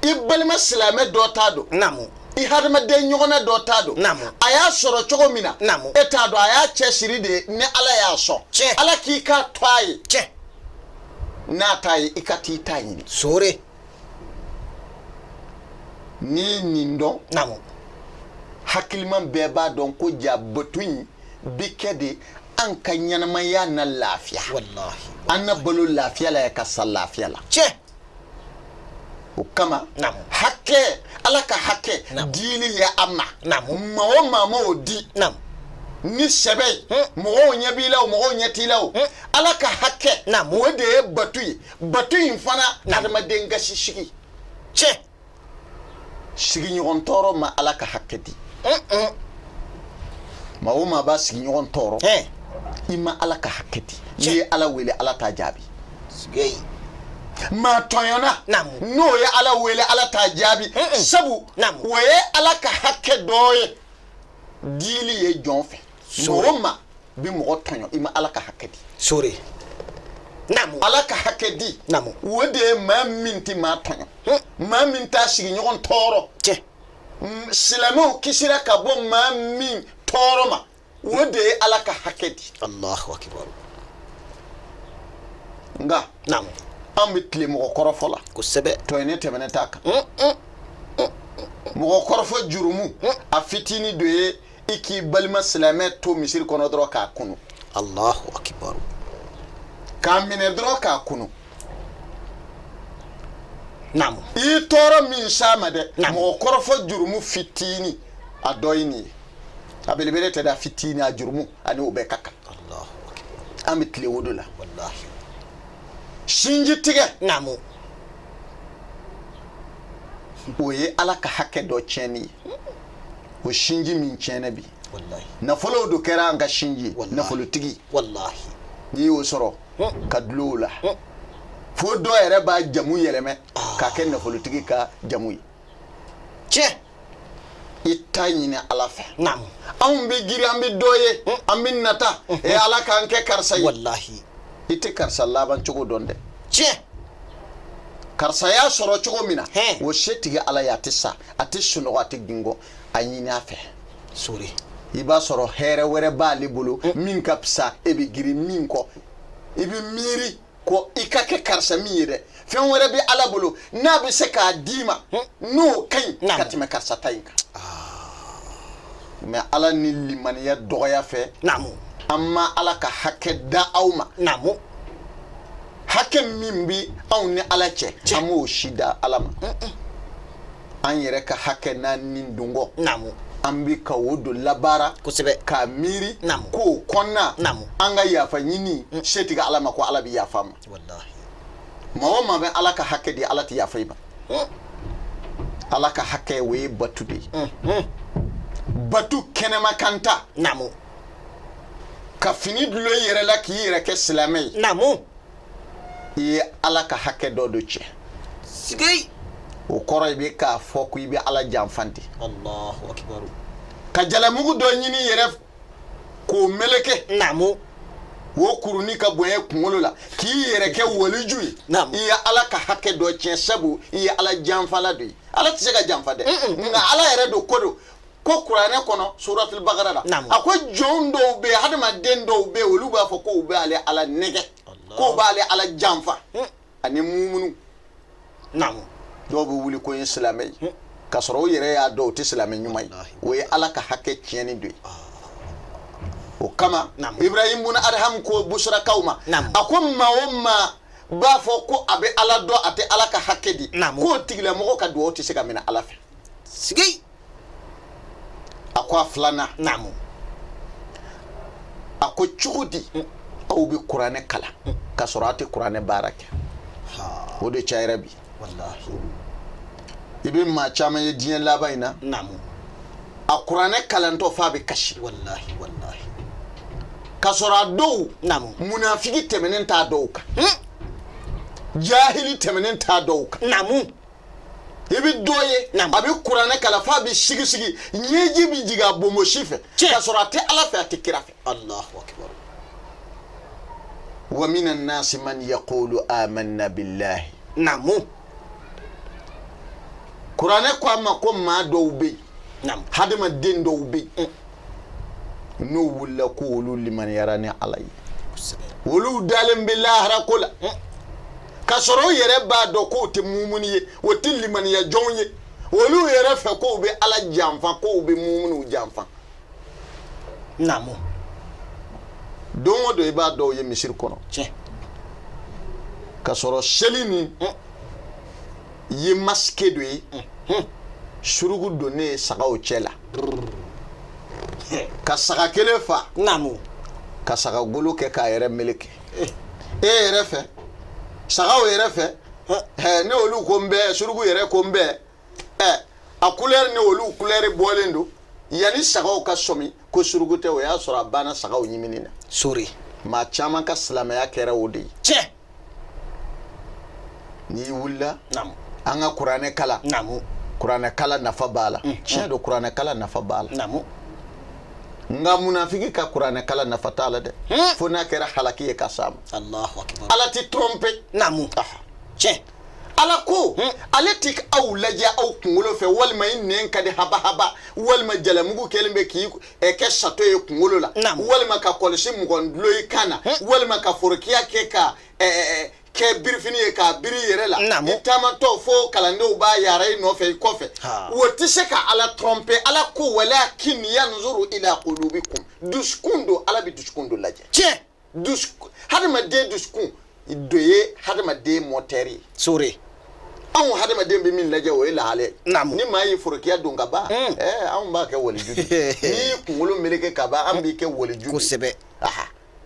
i balima silamɛ dɔ t'a dɔn i hadamaden ɲɔgɔnna dɔ t'a dɔn a y'a sɔrɔ cogo min na e t'a dɔn a y'a cɛ siri de ni ala y'a sɔn ala k'i k'a to a ye n'a t'a ye i ka t'i ta ɲini sore n'i nin dɔn hakiliman bɛɛ b'a dɔn ko ja batu in bi kɛ de an ka ɲɛnamaya na lafiya an na balo lafiya la ka sa lafiya la o kama hakɛ ala ka hakɛ dili ye a ma maa o maa ma o di ni sɛbɛ ye mɔgɔw ɲɛ b'i la o mɔgɔw ɲɛ t'i la o ala ka hakɛ o de ye batu ye batu in fana adamaden gasi sigi sigiɲɔgɔn tɔɔrɔ ma ala ka hakɛ di maa o maa b'a sigiɲɔgɔn tɔɔrɔ i ma ala ka hakɛ di n'i ye ala wele ala t'a jaabi ma tɔɲɔna Naam. n'o ye ala wele ala t'a jaabi sabu Naam. o ye ala ka hakɛ dɔ ye diili ye jɔn fɛ mɔgɔ ma bi mɔgɔ tɔɲɔ i ma ala ka hakɛ di sore namu ala ka hakɛ di namu o de ye maa min tɛ maa tɔɲɔ maa min t'a sigiɲɔgɔn tɔɔrɔ cɛ silamɛw kisira ka bɔ maa min tɔɔrɔ ma o de ye ala ka hakɛ di Allahu akbar nka namu an bɛ tile mɔgɔ kɔrɔfɔ la kosɛbɛ tɔɲɔni tɛmɛnen t'a kan mɔgɔ kɔrɔfɔ jurumu a fitinin dɔ ye i k'i balima silamɛ to misiri kɔnɔ dɔrɔn k'a kunu Allahu akbar k'a minɛ dɔrɔn k'a kunu namu i tɔɔrɔ min s'a ma dɛ Naam. mɔgɔ kɔrɔfɔ jurumu fitinin a dɔ ye nin ye a belebele tɛ dɛ a fitinin a jurumu ani o bɛɛ ka kan Allahu akbar an bɛ tile o de la wallahi sinji tigɛ namu o ye ala ka hakɛ dɔ tiɲɛni ye o sinji min tiɲɛna bi wallahi nafolow do kɛra an ka sinji ye Wallahi. nafolotigi wallahi n'i y'o sɔrɔ ka dulon o la fo dɔ yɛrɛ b'a jamu yɛlɛmɛ k'a kɛ nafolotigi ka jamu ye cɛ i t'a ɲini ala fɛ namu anw bɛ giri an bɛ dɔ ye an bɛ nata ala k'an kɛ karisa ye wallahi i tɛ karisa laban cogo dɔn dɛ cɛ karisa y'a sɔrɔ cogo min na Hɛn. o se tigɛ ala ye a tɛ sa a tɛ sunɔgɔ a tɛ gingɔ a ɲini a fɛ sore i b'a sɔrɔ hɛrɛ wɛrɛ b'ale bolo min ka fisa e bɛ giri min kɔ i bɛ miiri ko i ka kɛ karisa min ye dɛ fɛn wɛrɛ bɛ ala bolo n'a bɛ se k'a d'i ma n'o ka ɲi Naam. ka tɛmɛ karisa ta in kan mɛ ala ni limaniya dɔgɔya fɛ namu an ma ala ka hakɛ da aw ma namu hakɛ min bi anw ni ala cɛ an m'o si da ala ma an yɛrɛ ka hakɛ n'an ni dungɔ namu an bi ka o don labaara kosɛbɛ k'a miiri Naam. k'o kɔnɔna Naam. an ka yafa ɲini se tigɛ ala ma ko ala bɛ yafa a ma wallahi maa o maa bɛ ala ka hakɛ di ala tɛ yafa i ma ala ka hakɛ o ye batu de ye batu kɛnɛma kanta namu ka fini dulon i yɛrɛ la k'i yɛrɛ kɛ silamɛ ye namu i ye ala ka hakɛ dɔ de cɛ sigei o kɔrɔ i bɛ k'a fɔ ko i bɛ ala janfa de Allahu akbar ka jalamugu dɔ ɲini i yɛrɛ k'o meleke namu o kurunin ka bonya kunkolo la k'i yɛrɛ kɛ waliju ye Naam. i ye ala ka hakɛ dɔ tiɲɛ sabu i ye ala janfala de ye ala tɛ se ka janfa dɛ nka ala yɛrɛ do ko do ko kuranɛ kɔnɔ suratul bakara la Naam. a ko jɔn dɔw bɛ yen hadamaden dɔw bɛ yen olu b'a fɔ k'u bɛ ale ala nɛgɛ k'u b'ale ala janfa ani mumunu namu dɔw bɛ wuli ko n ye silamɛ ye k'a sɔrɔ o yɛrɛ y'a dɔn o tɛ silamɛ ɲuman ye o ye ala ka hakɛ tiɲɛni do ye o kama Naam. ibrahim bun adham ko busrakaw ma Naam. a ko maa o maa b'a fɔ ko a bɛ ala dɔn a tɛ ala ka hakɛ di Naam. k'o tigilamɔgɔ ka dugawu tɛ se ka minɛ ala fɛ sigei a ko a filanan namu a ko cogo di aw bɛ kuranɛ kalan k'a sɔrɔ aw tɛ kuranɛ baara kɛ o de cayara bi wallahi i bɛ maa caman ye diɲɛ laban in na namu a kuranɛ kalantɔ f'a bɛ kasi wallahi wallahi k'a sɔrɔ a dɔw namu munafigi tɛmɛnen t'a dɔw kan jahili tɛmɛnen t'a dɔw kan namu i bɛ dɔ ye Naam. a bɛ kuranɛ kalan f'a bɛ sigi ɲɛji bɛ jigin a bonbosi fɛ Tiɲɛ. k'a sɔrɔ a tɛ ala fɛ a tɛ kira fɛ Allahu akbar wa mina nasi man yaqulu amanna billahi namu kuranɛ ko a ma ko maa dɔw bɛ yen namu hadamaden dɔw bɛ yen n'o wulila ko olu limaniyara ni ala ye kosɛbɛ olu dalen bɛ lahara ko la k'a sɔrɔ o yɛrɛ b'a dɔn k'o tɛ mumuni ye o tɛ limaniya jɔnw ye olu yɛrɛ fɛ k'o bɛ ala janfa k'o bɛ mumunuw janfa namu don o don i b'a dɔn o ye misiri kɔnɔ cɛ k'a sɔrɔ seli nin ye masike dɔ ye surugu donnen ye sagaw cɛ la ka saga kelen fa namu ka saga golo kɛ k'a yɛrɛ meleke e yɛrɛ fɛ sagaw yɛrɛ fɛ ne olu ko n bɛ surugu yɛrɛ ko n bɛ a couleur ni olu couleur bɔlen don yanni sagaw ka sɔmi ko surugu tɛ o y'a sɔrɔ a banna sagaw ɲimini na sore maa caman ka silamɛya kɛra o de ye cɛ ni wula Naam. anga Qur'ane kala Naam. Qur'ane kala nafa bala tiɲɛ do Qur'ane kala nafa bala Naam. nga munafiki ka Qur'ane kala nafa tala de fo na kɛra halaki ye ka sam Allahu akbar. ala ti tromper Naam. Tiɲɛ. ala ko ale ti aw lajɛ aw kunkolo fɛ walima i nɛn ka di haba haba walima jalamugu kɛlen bɛ k'i kɛ sato ye kunkolo la walima ka kɔlɔsi mɔgɔn dulon i kan na walima ka forokiya kɛ ka kɛ birifini ye k'a biri yɛrɛ la i taamatɔ fo kalandenw b'a yara i nɔfɛ i kɔfɛ o tɛ se ka ala tromper ala ko walakin yanzuru ila qulubikum dusukun do ala bɛ dusukun do lajɛ Tiɲɛ. hadamaden dusukun do ye hadamaden mɔtɛri Sore. anw hadamaden bɛ min lajɛ o ye lahale Naam. ni maa ye forokiya don ka ban anw b'a kɛ walijugu ni kunkolo meleke ka ban an b'i kɛ walijugu Kosɛbɛ.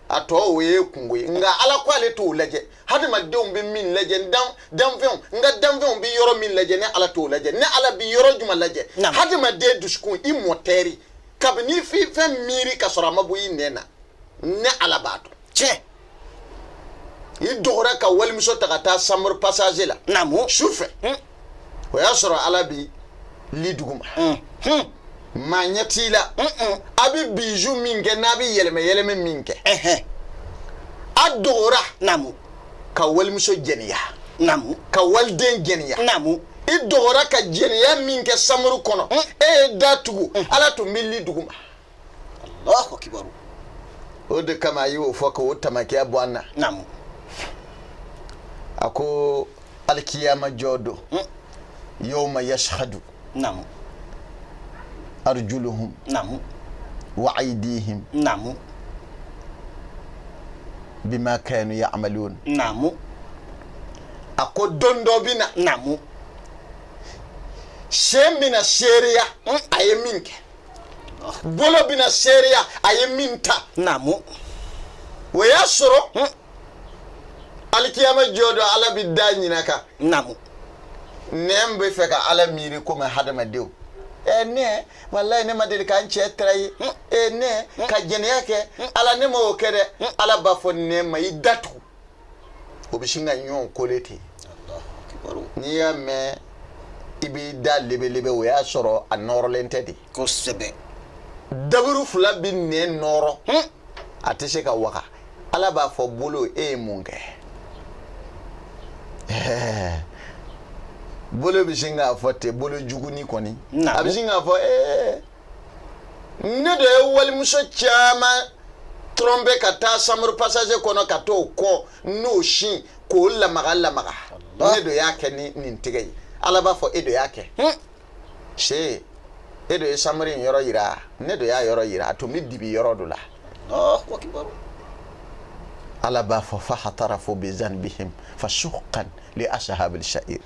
a tɔ o ye kungo ye nka ala ko ale t'o lajɛ hadamadenw bɛ min lajɛ danfɛnw nka danfɛnw bɛ yɔrɔ min lajɛ ni ala t'o lajɛ ni ala bɛ yɔrɔ jumɛn lajɛ hadamaden dusukun i mɔtɛri kabini fɛn miiri ka sɔrɔ a ma bɔ i nɛn na ni ala b'a dɔn. Tiɲɛ. i dɔgɔra ka walimuso ta ka taa samuru passage la su fɛ o y'a sɔrɔ ala bi li duguma maa ɲɛ t'i la a bɛ bijou min kɛ n'a bɛ yɛlɛmɛ yɛlɛmɛ min kɛ a dɔgɔra ka walimuso jɛniya ka waliden jɛniya i dɔgɔra ka jɛniya min kɛ samuru kɔnɔ e ye da tugu ala tun bɛ li duguma Allahu akbar. o de kama a y'o fɔ k'o tamakiya bɔ an na a ko alikiyama jɔ don yawma yashhadu arjuluhum wa aydihim bima kanu ya'malun a ko don dɔ bɛ na sen bɛna seereya a ye min kɛ bolo bɛna seereya a ye min ta o y'a sɔrɔ alikiyama jɔ don ala bɛ da ɲina kan nɛn bɛ fɛ ka ala miiri komi hadamadenw ne wallahi ne ma deli k'an cɛ tɛrɛ ye ne ka jɛnɛya kɛ ala ne ma o kɛ dɛ ala b'a fɔ ne ma i datugu o bɛ sin ka ɲɔgɔn kole ten n'i y'a mɛn i b'i da lebelebe o y'a sɔrɔ a nɔrɔlen tɛ de kosɛbɛ daburu fila bɛ nɛn nɔrɔ a tɛ se ka waga ala b'a fɔ bolo e ye mun kɛ bolo bɛ sin k'a fɔ ten bolo juguni kɔni a bɛ sin k'a fɔ ne de ye walimuso caman tromper ka taa samuru passage kɔnɔ ka t'o kɔ n'o sin k'o lamaga lamaga ne de y'a kɛ ni nin tigɛ ye ala b'a fɔ e de y'a kɛ se e de ye samuru in yɔrɔ yira ne de y'a yɔrɔ yira a tun bɛ dibi yɔrɔ dɔ la ala b'a fɔ fa hatarafu bi zanbihim fa suqan li ashabil sha'ir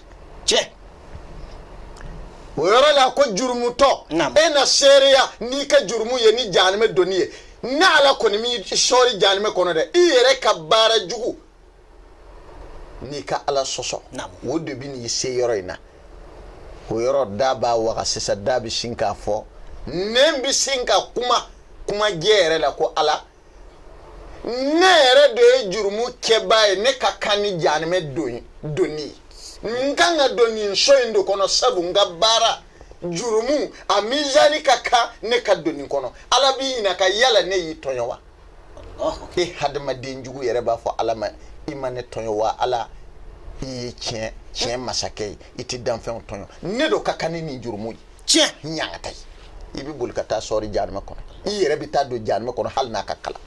cɛ o yɔrɔ la ko jurumutɔ e na seereya n'i ka jurumu ye ni jahanɛmɛ donni ye ni ala kɔni m'i sɔɔri jahanɛmɛ kɔnɔ dɛ i yɛrɛ ka baara jugu n'i ka ala sɔsɔ o de bɛ n'i se yɔrɔ in na o yɔrɔ da b'a waga sisan da bɛ sin k'a fɔ ne bɛ sin ka kuma jɛ yɛrɛ la ko ala ne yɛrɛ de ye jurumu kɛbaa ye ne ka kan ni jahanɛmɛ donni ye n kan ka don nin so in de kɔnɔ sabu n ka baara jurumu a mizani ka kan ne ka don nin kɔnɔ ala b'i ɲininka ka yala ne y'i tɔɲɔ wa e hadamaden jugu yɛrɛ b'a fɔ ala ma i ma ne tɔɲɔ wa ala i ye tiɲɛ masakɛ ye i tɛ danfɛnw tɔɲɔ ne do ka kan ni nin jurumu ye tiɲɛ ɲaŋata ye i bɛ boli ka taa sɔɔri jahanɛmɛ kɔnɔ i yɛrɛ bɛ taa don jahanɛmɛ kɔnɔ hali n'a ka kalan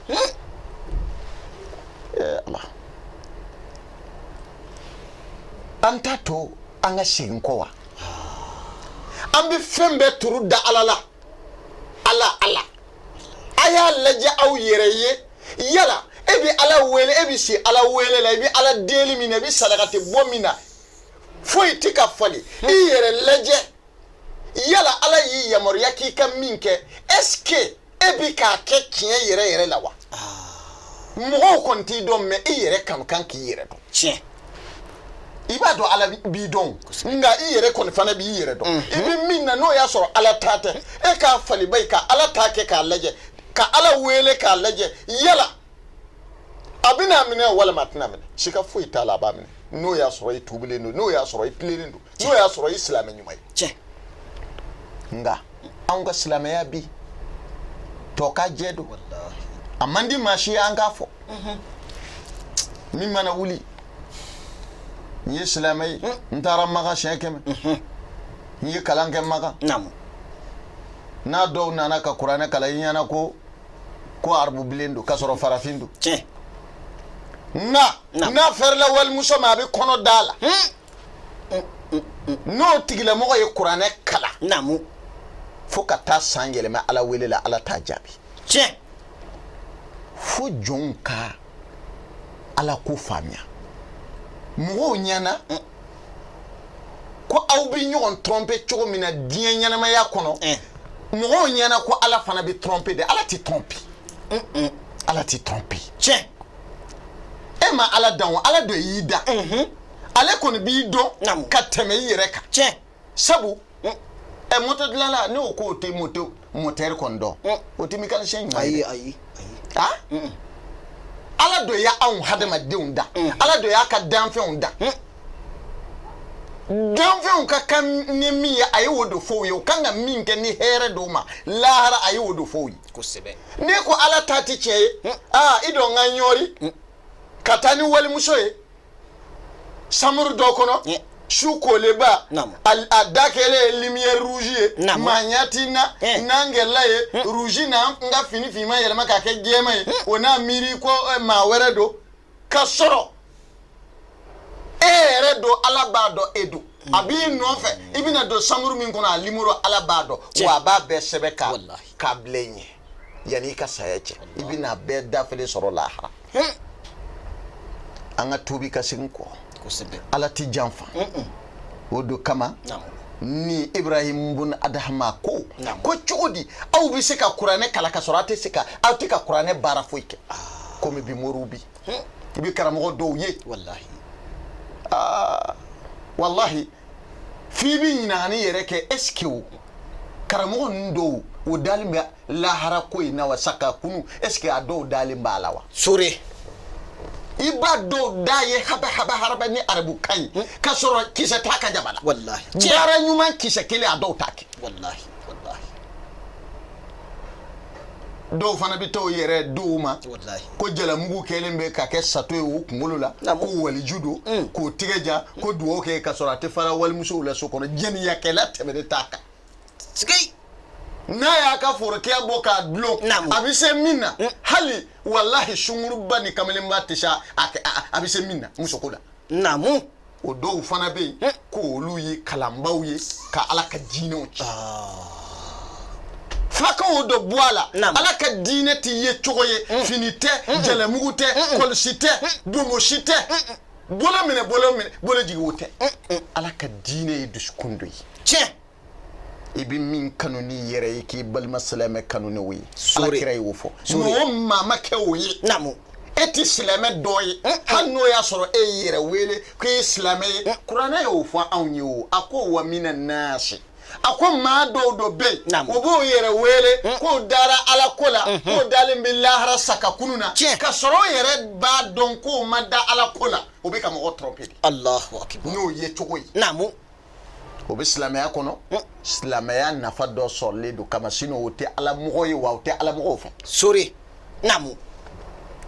ala an t'a to an ka segin kɔ wa an bɛ fɛn bɛɛ turu da ala la ala a y'a lajɛ aw yɛrɛ ye yala e bɛ ala wele e bɛ se ala wele la i bɛ ala deli min na i bɛ sarakati bɔ min na foyi tɛ ka falen i yɛrɛ lajɛ yala ala y'i yamaruya k'i ka min kɛ est-ce que e bɛ k'a kɛ tiɲɛ yɛrɛ la wa mɔgɔw kɔni t'i dɔn mɛ i yɛrɛ kan k'i yɛrɛ dɔn tiɲɛ i b'a dɔn ala b'i dɔn nka i yɛrɛ kɔni fana b'i yɛrɛ dɔn i bɛ min na n'o y'a sɔrɔ ala ta tɛ e k'a fali ba ye ka ala ta kɛ k'a lajɛ ka ala wele k'a lajɛ yala a bɛna minɛ walima a tɛna minɛ sika foyi t'a la a b'a minɛ n'o y'a sɔrɔ i tuubilen don n'o y'a sɔrɔ i tilennen don n'o y'a sɔrɔ i silamɛ ɲuman ye tiɲɛ nka anw ka silamɛya bi tɔ ka jɛ don a man di maa si ye an k'a fɔ min mana wuli n ye silamɛ ye n taara Maka siɲɛ 100 n ye kalan kɛ Maka n'a dɔw nana ka kuranɛ kalan i ɲɛna ko arabu bilen don k'a sɔrɔ farafin don tiɲɛ n'a fɛrɛla walimuso ma a bɛ kɔnɔ da la n'o tigilamɔgɔ ye kuranɛ kalan fo ka taa san yɛlɛmɛ Ala wele la Ala t'a jaabi tiɲɛ fo jɔnw ka Ala ko faamuya mɔgɔw ɲɛna ko aw bɛ ɲɔgɔn tromper cogo min na diɲɛ ɲɛnamaya kɔnɔ mɔgɔw ɲɛna ko Ala fana bɛ tromper de Ala tɛ tromper Ala tɛ tromper tiɲɛ e ma Ala dan o Ala de y'i dan ale kɔni b'i dɔn ka tɛmɛ i yɛrɛ kan tiɲɛ sabu moto dilanla ne ko o tɛ moteur kɔni dɔn o tɛ mécanicien ɲuman ye ayi Ala de y'a anw hadamadenw dan Ala de y'a ka danfɛnw dan danfɛnw ka kan ni min ye a ye o de fɔ u ye o kan ka min kɛ ni hɛrɛ d'o ma lahara a ye o de fɔ u ye kosɛbɛ ne ko Ala ta tɛ tiɲɛ ye i dɔn n ka ɲɔri ka taa ni walimuso ye samuru dɔ kɔnɔ su koleba a da kɛlen ye lumière rouge ye maa ɲɛ ti na n'an gɛrɛla ye rouge na n ka fini finman yɛlɛma k'a kɛ jɛman ye o n'a miiri ko maa wɛrɛ don ka sɔrɔ e yɛrɛ don Ala b'a dɔn e don a b'i nɔfɛ i bɛna don samuru min kɔnɔ a numéro Ala b'a dɔn wa a b'a bɛɛ sɛbɛn k'a bila i ɲɛ yanni i ka saya cɛ i bɛna bɛɛ dafalen sɔrɔ lahara an ka tuubi ka segin kɔ Ala ti janfa o do kama ni Ibrahim bun Adhama ko cogo di aw bɛ se ka kuranɛ kala ka sɔrɔ aw tɛ ka kuranɛ baara foyi kɛ komi bi moriw bi i bɛ karamɔgɔ dɔw ye wallahi f'i bɛ ɲinani yɛrɛ kɛ est ce que karamɔgɔ ninnu dɔw o dalen bɛ lahara ko in na wa saka kunu est ce que a dɔw dalen b'a la wa sore i b'a dɔw da ye haba ni arabu kan ye ka sɔrɔ kisɛ t'a ka jamana wallahi baara ɲuman kisɛ kelen a dɔw t'a kɛ wallahi dɔw fana bɛ t'o yɛrɛ d'u ma ko jalamugu kɛlen bɛ ka kɛ sato ye o kunkolo la ko waliju don k'o tigɛ ja ko duwawu kɛ ka sɔrɔ a tɛ fara walimusow la so kɔnɔ jɛniyakɛla tɛmɛnen t'a kan n'a y'a ka forokɛya bɔ k'a dulon a bɛ se min na hali wallahi sunguruba ni kamalenba tɛ se a bɛ se min na musoko la o dɔw fana bɛ yen ko olu ye kalanbaw ye ka Ala ka diinɛw ci faka o dɔ bɔ a la Ala ka diinɛ tɛ ye cogo ye fini tɛ jalamugu tɛ kɔlɔsi tɛ bomosi tɛ bolo minɛ bolo jigin o tɛ Ala ka diinɛ ye dusukun dɔ ye tiɲɛ i bɛ min kanu n'i yɛrɛ ye k'i balima silamɛ kanu n'o ye Alakira y'o fɔ mɔgɔ maa ma kɛ o ye e ti silamɛ dɔ ye hali n'o y'a sɔrɔ e y'i yɛrɛ wele ko e ye silamɛ ye kuranɛ y'o fɔ anw ye o a ko wa mina naasi a ko maa dɔw dɔ bɛ yen o b'o yɛrɛ wele k'o dara Ala ko la k'o dalen bɛ lahara saka kunu na ka sɔrɔ o yɛrɛ b'a dɔn k'o ma da Ala ko la o bɛ ka mɔgɔ tromper de Allahu akbar n'o ye cogo ye o bɛ silamɛya kɔnɔ silamɛya nafa dɔ sɔrɔlen don kama sinon o tɛ Ala mɔgɔ ye wa o tɛ Ala mɔgɔw fɛ sore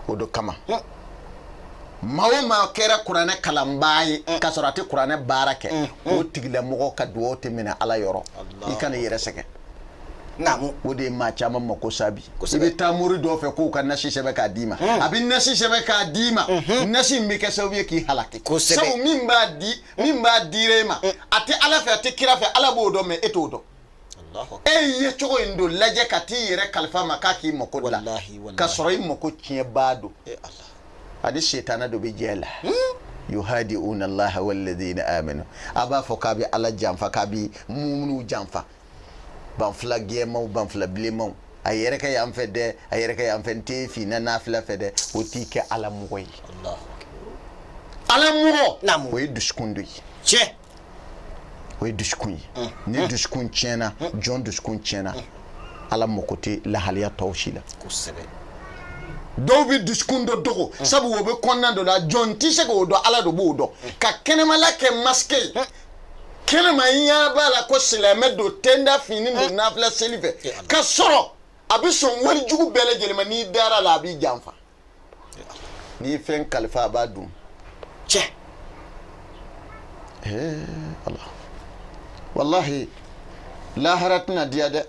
o do kama maa o maa kɛra kuranɛ kalanbaa ye ka sɔrɔ a tɛ kuranɛ baara kɛ o tigilamɔgɔ ka duwawu tɛ minɛ Ala yɔrɔ i kana i yɛrɛ sɛgɛn o de ye maa caman mako sa bi i bɛ taa mori dɔw fɛ k'o ka nasi sɛbɛn k'a d'i ma a bɛ nasi sɛbɛn k'a d'i ma nasi in bɛ kɛ sababu ye k'i halaki sabu min b'a dira e ma a tɛ Ala fɛ a tɛ kira fɛ Ala b'o dɔn mɛ e t'o dɔn e ye cogo in don lajɛ ka t'i yɛrɛ kalifa ma k'a k'i mako dilan ka sɔrɔ i mako tiɲɛbaa don ani setana dɔ bɛ jɛ la yuhadi'una Allaha walladhina amanu a b'a fɔ k'a bɛ Ala janfa k'a bɛ mumunu janfa banfila gɛɛmaw banfila bilenmaw a yɛrɛ kɛ yan fɛ dɛ a yɛrɛ kɛ yan fɛ n tɛ finna nafila fɛ dɛ o t'i kɛ Ala mɔgɔ ye Ala mɔgɔ o ye dusukun dɔ ye tiɲɛ o ye dusukun ye ni dusukun tiɲɛna jɔn dusukun tiɲɛna Ala mako tɛ lahalaya tɔw si la dɔw bɛ dusukun dɔ dogo sabu o bɛ kɔnɔna dɔ la jɔn tɛ se k'o dɔn ala de b'o dɔn ka kɛnɛmala kɛ masque ye kɛnɛma ɲɛ b'a la ko silamɛ don tenda fini don nafila seli fɛ ka sɔrɔ a bɛ sɔn wari jugu bɛɛ lajɛlen ma n'i dara la a b'i janfa n'i fɛn kalifa a b'a dun cɛ Allah wallahi lahara tɛna diya dɛ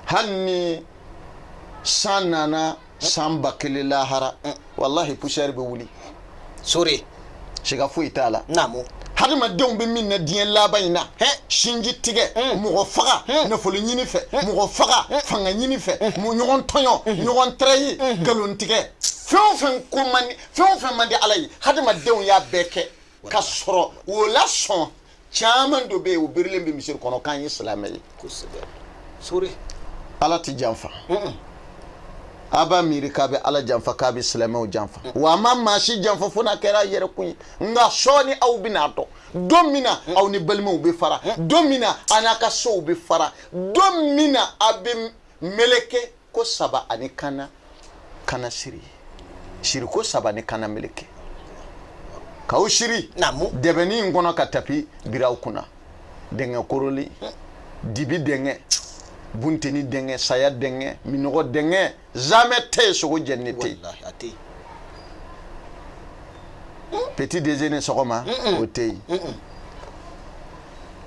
hali ni san nana san ba kelen lahara wallahi poussière bɛ wuli sore siga foyi t'a la hadamadenw bɛ min na diɲɛ laban in na sinji tigɛ mɔgɔ faga nafolo ɲini fɛ mɔgɔ faga fanga ɲini fɛ ɲɔgɔn tɔɲɔ ɲɔgɔn tɛrɛyi nkalon tigɛ fɛn o fɛn man di ala ye hadamadenw y'a bɛɛ kɛ ka sɔrɔ o la sɔn caman dɔ bɛ yen o birilen bɛ misiri kɔnɔ k'an ye silamɛ ye sore ala tɛ janfa a b'a miiri k'a bɛ ala janfa k'a bɛ silamɛw janfa wa a ma maa si janfa fo n'a kɛra a yɛrɛ kun ye nka sɔɔni aw bɛna dɔn don min na aw ni balimaw bɛ fara don min na a n'a ka sow bɛ fara don min na a bɛ meleke ko saba ani kana siri ko saba ni kana meleke k'aw siri dɛbɛni in kɔnɔ ka tapi biri aw kunna dɛngɛ koroli dibi dɛngɛ bunteni dɛngɛ saya dɛngɛ minɔgɔ dɛngɛ jamais tɛ sogo jɛnni tɛ petit déjeuner sɔgɔma o tɛ yen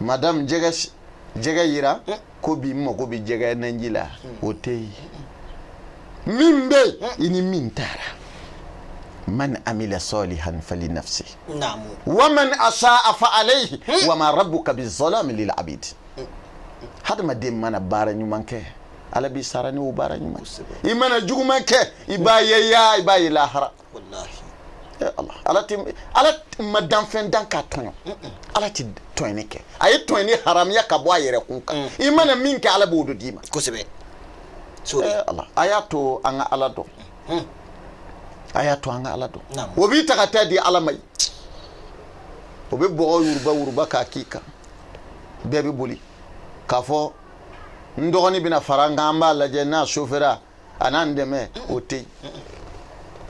madame jɛgɛ yira ko bi mago bɛ jɛgɛ nanji la o tɛ yen min bɛ i ni min taara man amila salihan fali nafsi wa man asaa fa alayhi wa ma rabbuka bizzalami lil abid hadamaden mana baara ɲuman kɛ ala b'i sara ni o baara ɲuman i mana juguman kɛ i b'a ye ya i b'a ye lahara ala ma danfɛn dan k'a tɔɲɔ ala tɛ tɔɲɔni kɛ a ye tɔɲɔni haramiya ka bɔ a yɛrɛ kun kan i mana min kɛ ala b'o dɔ d'i ma kosɛbɛ a y'a to an ka ala dɔn a y'a to an ka ala dɔn o b'i ta ka taa di ala ma o bɛ bɔgɔ yuruba k'a k'i kan bɛɛ bɛ boli k'a fɔ n dɔgɔnin bɛna fara n kan an b'a lajɛ n'a sofɛra a n'an dɛmɛ o tɛ yen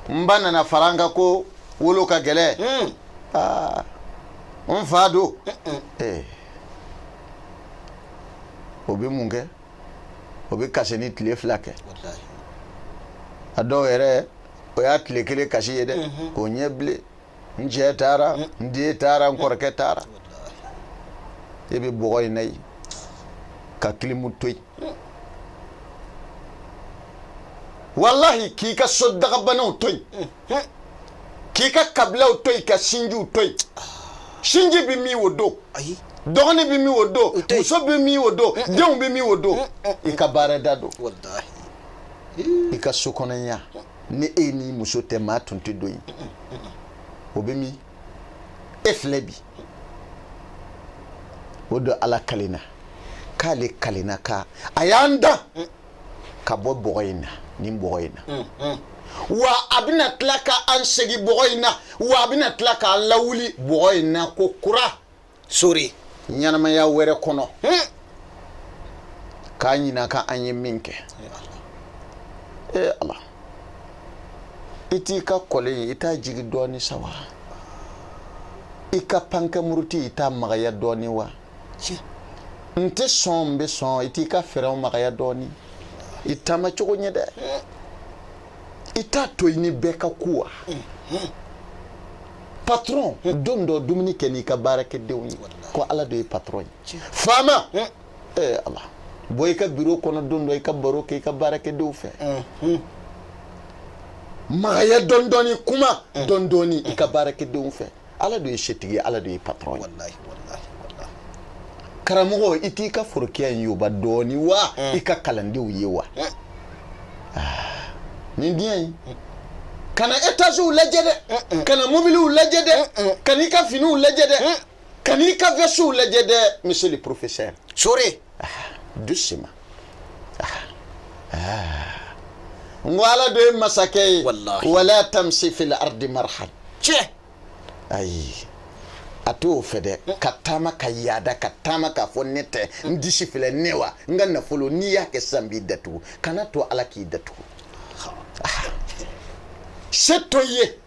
n ba nana fara n kan ko wolo ka gɛlɛ n fa don o bɛ mun kɛ o bɛ kasi ni tile 2 kɛ a dɔw yɛrɛ o y'a tile 1 kasi ye dɛ k'o ɲɛ bilen n cɛ taara n den taara n kɔrɔkɛ taara e bɛ bɔgɔ in na yen ka kilimu to yen wallahi k'i ka so dagabanaw to yen k'i ka kabilaw to yen ka sinjiw to yen sinji bɛ min o don dɔgɔnin bɛ min o don muso bɛ min o don denw bɛ min o don i ka baarada don i ka so kɔnɔnya ni e ni muso tɛ maa tun tɛ don yen o bɛ min e filɛ bi o don ala kalena k'ale kalena ka a y'an dan ka bɔ bɔgɔ in na ni bɔgɔ in na wa a bɛna tila ka an segin bɔgɔ in na wa a bɛna tila k'an lawuli bɔgɔ in na ko kura sori ɲɛnamaya wɛrɛ kɔnɔ k'a ɲina ka an ye min kɛ ala i t'i ka kɔlen i t'a jigi dɔɔni sa wa i ka pankɛ muruti i t'a magaya dɔɔni wa n tɛ sɔn n bɛ sɔn i t'i ka fɛrɛnw magaya dɔɔni i taama cogo ɲɛ dɛ i t'a to i ni bɛɛ ka ku wa patron don dɔ dumuni kɛ n'i ka baarakɛdenw ye ko ala de ye patron ye faama ala bɔ i ka bureau kɔnɔ don dɔ i ka baro kɛ i ka baarakɛdenw fɛ magaya dɔɔni kuma dɔɔni i ka baarakɛdenw fɛ ala de ye setigi ye ala de ye patron ye karamɔgɔ i t'i ka forokiya in yoba dɔɔni wa i ka kalandenw ye wa nin diɲɛ in kana étagew lajɛ dɛ kana mobiliw lajɛ dɛ kana i ka finiw lajɛ dɛ kana i ka vɛsiw lajɛ dɛ monsieur le professeur sore doucement n ko ala de ye masakɛ ye wala tamsi fil ardi marhan cɛ ayi a t'o fɛ dɛ ka taama ka yaada ka taama k'a fɔ ne tɛ n disi filɛ ne wa n ka nafolo n'i y'a kɛ sisan n b'i datugu kana to ala k'i datugu seto ye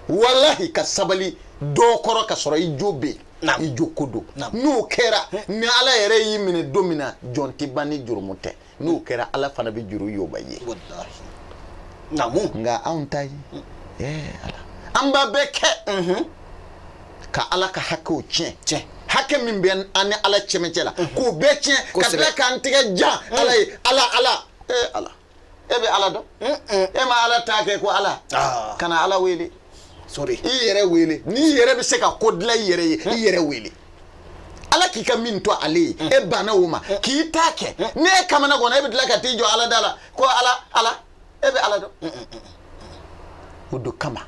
wallahi ka sabali do koro ka soro i jobe i jokodo n'o kɛra ni ala yɛrɛ y'i minɛ don min na jɔn tɛ ban ni jurumu tɛ n'o kɛra ala fana bɛ juru yoba ye nka anw ta ye ala an b'a bɛɛ kɛ ka ala ka hakɛw tiɲɛ hakɛ min bɛ an ni ala cɛmancɛ la k'o bɛɛ tiɲɛ ka tila k'an tigɛ jan ala ye ala ala e bɛ ala dɔn e ma ala ta kɛ ko ala kana ala wele sorry i yɛrɛ wele n'i yɛrɛ bɛ se ka ko dilan i yɛrɛ ye i yɛrɛ wele ala k'i ka min to ale ye e banna o ma k'i ta kɛ ne e kamana kɔnɔ e bɛ tila ka t'i jɔ ala da la ko ala e bɛ ala dɔn o don kama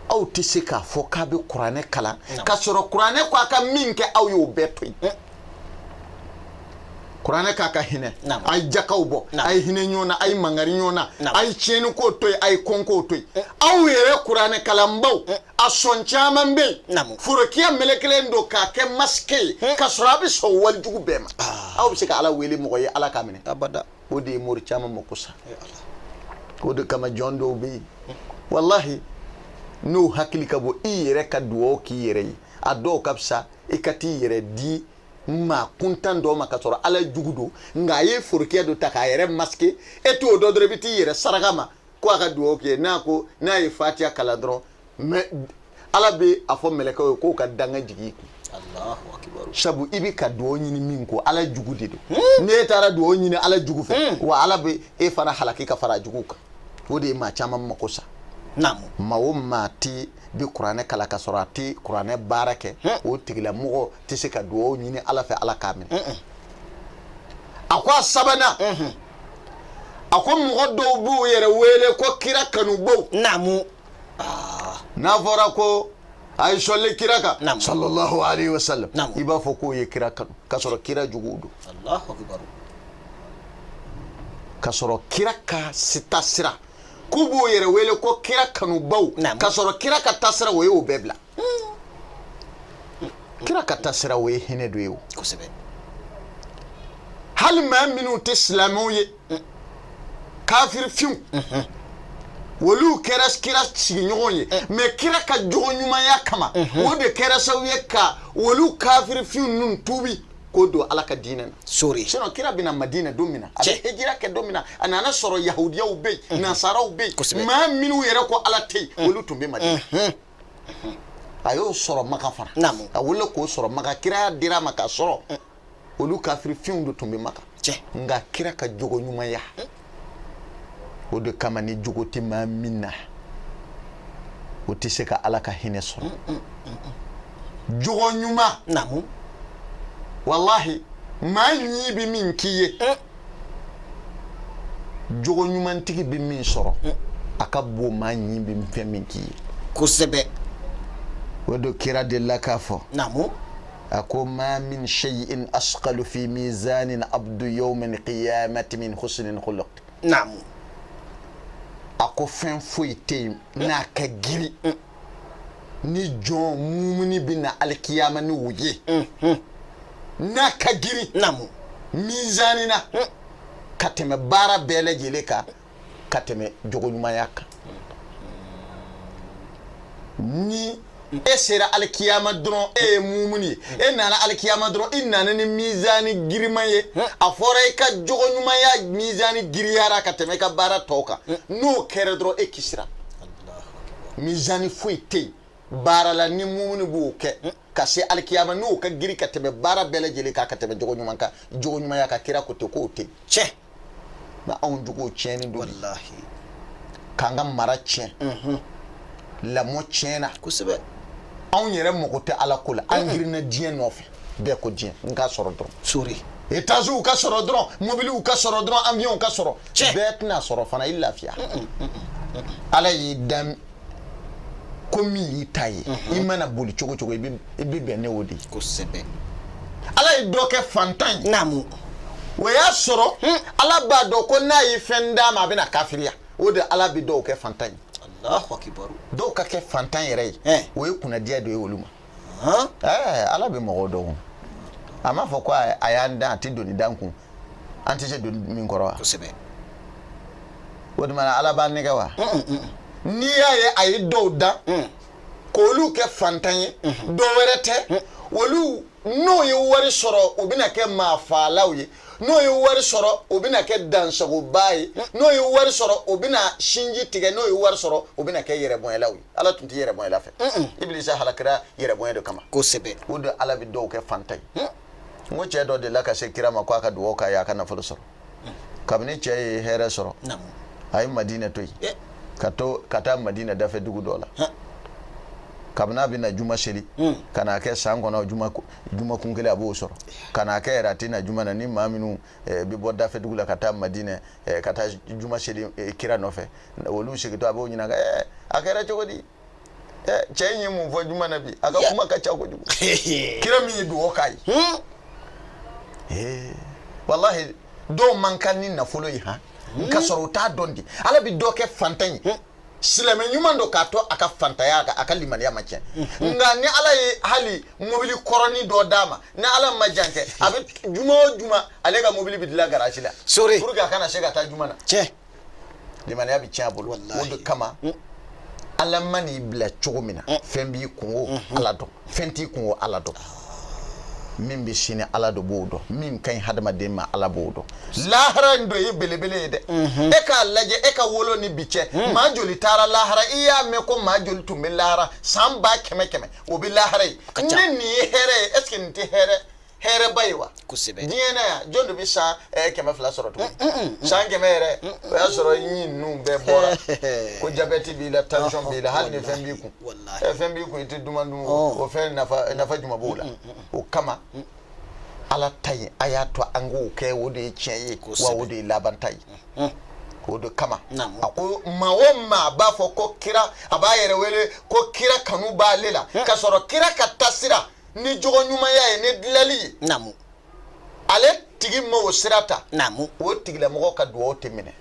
aw tɛ se k'a fɔ k'a bɛ kuranɛ kalan ka sɔrɔ kuranɛ ko a ka min kɛ aw y'o bɛɛ to yen kuranɛ k'a ka hinɛ a ye jakaw bɔ a ye hinɛ ɲɔgɔn na a ye mangari ɲɔgɔn na a ye tiɲɛni ko to yen a ye kɔnkow to yen aw yɛrɛ kuranɛ kalanbaw a sɔn caman bɛ yen forokiya mɛlɛkɛlen don k'a kɛ masike ye ka sɔrɔ a bɛ sɔn walijugu bɛɛ ma aw bɛ se ka ala wele mɔgɔ ye ala k'a minɛ abada o de ye mori caman mako sa o de kama jɔn dɔw bɛ yen wallahi n'o hakili ka bɔ i yɛrɛ ka duwawu k'i yɛrɛ ye a dɔw ka fisa i ka t'i yɛrɛ di ma kuntan dɔw ma ka sɔrɔ ala jugu don nka a ye forokiya dɔ ta k'a yɛrɛ masike e t'o dɔ dɔrɔn i bɛ t'i yɛrɛ saraka ma ko a ka duwawu k'i ye n'a ye fatiha kalan dɔrɔn mais ala bɛ a fɔ mɛlɛkɛw ye k'o ka danga jigin i kun sabu i bɛ ka duwawu ɲini min ko ala jugu de don n'e taara duwawu ɲini ala jugu fɛ wa ala bɛ e fana halaki ka fara jugu kan o de ye maa caman mako sa maa o maa ti bi kuranɛ kala ka sɔrɔ a ti kuranɛ baara kɛ o tigilamɔgɔ tɛ se ka duwawu ɲini ala fɛ ala k'a minɛ a ko a sabanan a ko mɔgɔ dɔw b'u yɛrɛ wele ko kira kanubaw n'a fɔra ko a ye sɔli kira kan sallallahu alaihi wasallam i b'a fɔ k'o ye kira kanu ka sɔrɔ kira juguw don ka sɔrɔ kira ka tasira k'u b'o yɛrɛ wele ko kira kanubaw ka sɔrɔ kira ka tasira o ye o bɛɛ bila kira ka tasira o ye hinɛ dɔ ye o hali maa minnu tɛ silamɛw ye kafiri fiw olu kɛra kira sigiɲɔgɔn ye mais kira ka jogo ɲumanya kama o de kɛra sababu ye ka olu kafiri fiw ninnu tuubi ko don ala ka diinɛ na sori sinon kira bɛna madina don min na a bɛ hijira kɛ don min na a nana sɔrɔ yahudiyaw bɛ yen nasaraw bɛ yen maa minnu yɛrɛ ko ala tɛ yen olu tun bɛ madina a y'o sɔrɔ maka fana a wele k'o sɔrɔ maka kira dira ma ka sɔrɔ olu kafiri fiw de tun bɛ maka nka kira ka jogo ɲumanya o de kama ni jogo tɛ maa min na o tɛ se ka ala ka hinɛ sɔrɔ jogo ɲuman wallahi maa ɲi bɛ min k'i ye jogo ɲumantigi bɛ min sɔrɔ a ka bon maa ɲi bɛ fɛn min k'i ye kosɛbɛ o de kira delila k'a fɔ a ko ma min shay'in asqalu fi mizanin abdu yawmin qiyamati min husnin khuluq a ko fɛn foyi tɛ yen n'a ka giri ni jɔn mumuni bɛ na alikiyama ni o ye n'a ka giri mizani na ka tɛmɛ baara bɛɛ lajɛlen kan ka tɛmɛ jogo ɲumanya kan ni e sera alikiyama dɔrɔn e ye mumuni ye e nana alikiyama dɔrɔn i nana ni mizani girima ye a fɔra i ka jogo ɲumanya mizani giriyara ka tɛmɛ i ka baara tɔw kan n'o kɛra dɔrɔn e kisira mizani foyi tɛ yen baara la ni mumuni b'o kɛ ka se alikiyama n'o ka giri ka tɛmɛ baara bɛɛ lajɛlen kan ka tɛmɛ jogo ɲuman kan jogo ɲumanya ka kira ko ten k'o tɛ tiɲɛ nka anw jogow tiɲɛni don k'an ka mara tiɲɛ lamɔ tiɲɛna kosɛbɛ anw yɛrɛ mago tɛ ala ko la an girinna diɲɛ nɔfɛ bɛɛ ko diɲɛ n ka sɔrɔ dɔrɔn sori étages ka sɔrɔ dɔrɔn mobiliw ka sɔrɔ dɔrɔn avion ka sɔrɔ bɛɛ tɛna sɔrɔ fana i lafiya ala y'i dan ko min y'i ta ye i mana boli cogo cogo i bɛ bɛn ne o de ye kosɛbɛ ala ye dɔ kɛ fantan ye o y'a sɔrɔ ala b'a dɔn ko n'a ye fɛn d'a ma a bɛna kafiriya o de ala bɛ dɔw kɛ fantan ye dɔw ka kɛ fantan yɛrɛ ye o ye kunnadiya dɔ ye olu ma ala bɛ mɔgɔw dɔn a m'a fɔ ko a y'an dan a tɛ doni dan kun an tɛ se doni min kɔrɔ wa o de mana ala b'a nɛgɛ wa n'i y'a ye a ye dɔw da k'olu kɛ fantan ye dɔ wɛrɛ tɛ olu n'o ye wari sɔrɔ u bɛna kɛ maafaalaw ye n'o ye wari sɔrɔ o bɛna kɛ dansagoba ye n'o ye wari sɔrɔ o bɛna sinji tigɛ n'o ye wari sɔrɔ o bɛna kɛ yɛrɛbɔnyɛlaw ye ala tun tɛ yɛrɛbɔnyɛla fɛ ibilisa halakira yɛrɛbɔnyɛ de kama kosɛbɛ o de ala bɛ dɔw kɛ fantan ye n ko cɛ dɔ de la ka se kira ma ko a ka dugawu k'a ye a ka nafolo sɔrɔ kabini cɛ ye hɛrɛ sɔrɔ a ye madina to yen ka taa madina dafɛ dugu dɔ la kabini a bɛna juma seli ka n'a kɛ san kɔnɔ juma kun kelen a b'o sɔrɔ ka n'a kɛ yɛrɛ a tɛ na juma na ni maa minnu bɛ bɔ dafɛ dugu la ka taa madina ka taa juma seli kira nɔfɛ olu segitɔ a b'o ɲininka a kɛra cogo di cɛ in ye mun fɔ juma na bi a ka kuma ka ca kojugu kira min ye dugawu k'a ye walahi dɔw man kan ni nafolo ye ka sɔrɔ u t'a dɔn di ala bɛ dɔ kɛ fantan ye silamɛ ɲuman do k'a to a ka fantanya a ka limaniya ma tiɲɛ nka ni ala ye hali mobili kɔrɔni dɔ d'a ma ni ala ma jan kɛ a bɛ juma o juma ale ka mobili bɛ dilan garage la pour que a kana se ka taa juma na tiɲɛ limaniya bɛ tiɲɛ a bolo o de kama ala ma n'i bila cogo min na fɛn b'i kun o ala dɔn fɛn t'i kun o ala dɔn min bɛ sini ala de b'o dɔn min ka ɲi hadamaden ma ala b'o dɔn lahara in do ye belebele ye dɛ e k'a lajɛ e ka wolo ni bi cɛ maa joli taara lahara i y'a mɛn ko maa joli tun bɛ lahara san 100,000 o bɛ lahara ye ni nin ye hɛrɛ ye est ce que nin tɛ hɛrɛba ye wa kosɛbɛ diɲɛ na yan jɔn de bɛ san 200 sɔrɔ tuguni san 100 yɛrɛ o y'a sɔrɔ ɲi ninnu bɛɛ bɔra ko jabɛti b'i la tension b'i la hali ni fɛn b'i kun fɛn b'i kun i tɛ duman dun o fɛn nafa jumɛn b'o la o kama ala ta ye a y'a to an k'o kɛ o de ye tiɲɛ ye wa o de ye laban ta ye o de kama a ko maa o maa b'a fɔ ko kira a b'a yɛrɛ wele ko kira kanu b'ale la ka sɔrɔ kira ka tasira ni jogo ɲumanya ye ni dilali ye ale tigi ma o sira ta o tigilamɔgɔ ka duwawu tɛ minɛ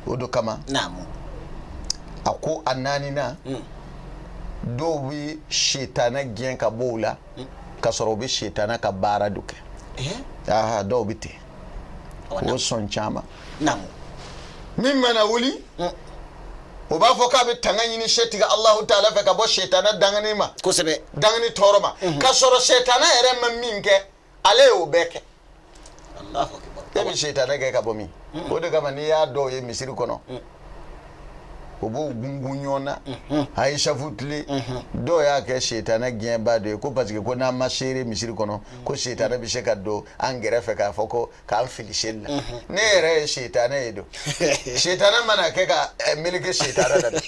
o de kama a ko a naaninan dɔw bɛ sitana gɛn ka bɔ o la ka sɔrɔ u bɛ sitana ka baara do kɛ dɔw bɛ ten o sɔn caman min mana wuli o b'a fɔ k'a bɛ tanga ɲini setigi Alahu Taala fɛ ka bɔ sitana dangani ma kosɛbɛ dangani tɔɔrɔ ma ka sɔrɔ sitana yɛrɛ ma min kɛ ale y'o bɛɛ kɛ Allahu Akbar e bɛ sitana kɛ ka bɔ min o de kama n'i y'a dɔw ye misiri kɔnɔ o b'o gungun ɲɔgɔn na a ye safu tile dɔw y'a kɛ sitana gɛnba de ye ko parce que ko n'an ma seere misiri kɔnɔ ko sitana bɛ se ka don an gɛrɛfɛ k'a fɔ ko k'an fili seli la ne yɛrɛ ye sitana ye don sitana mana kɛ ka meleke sitana la dɛ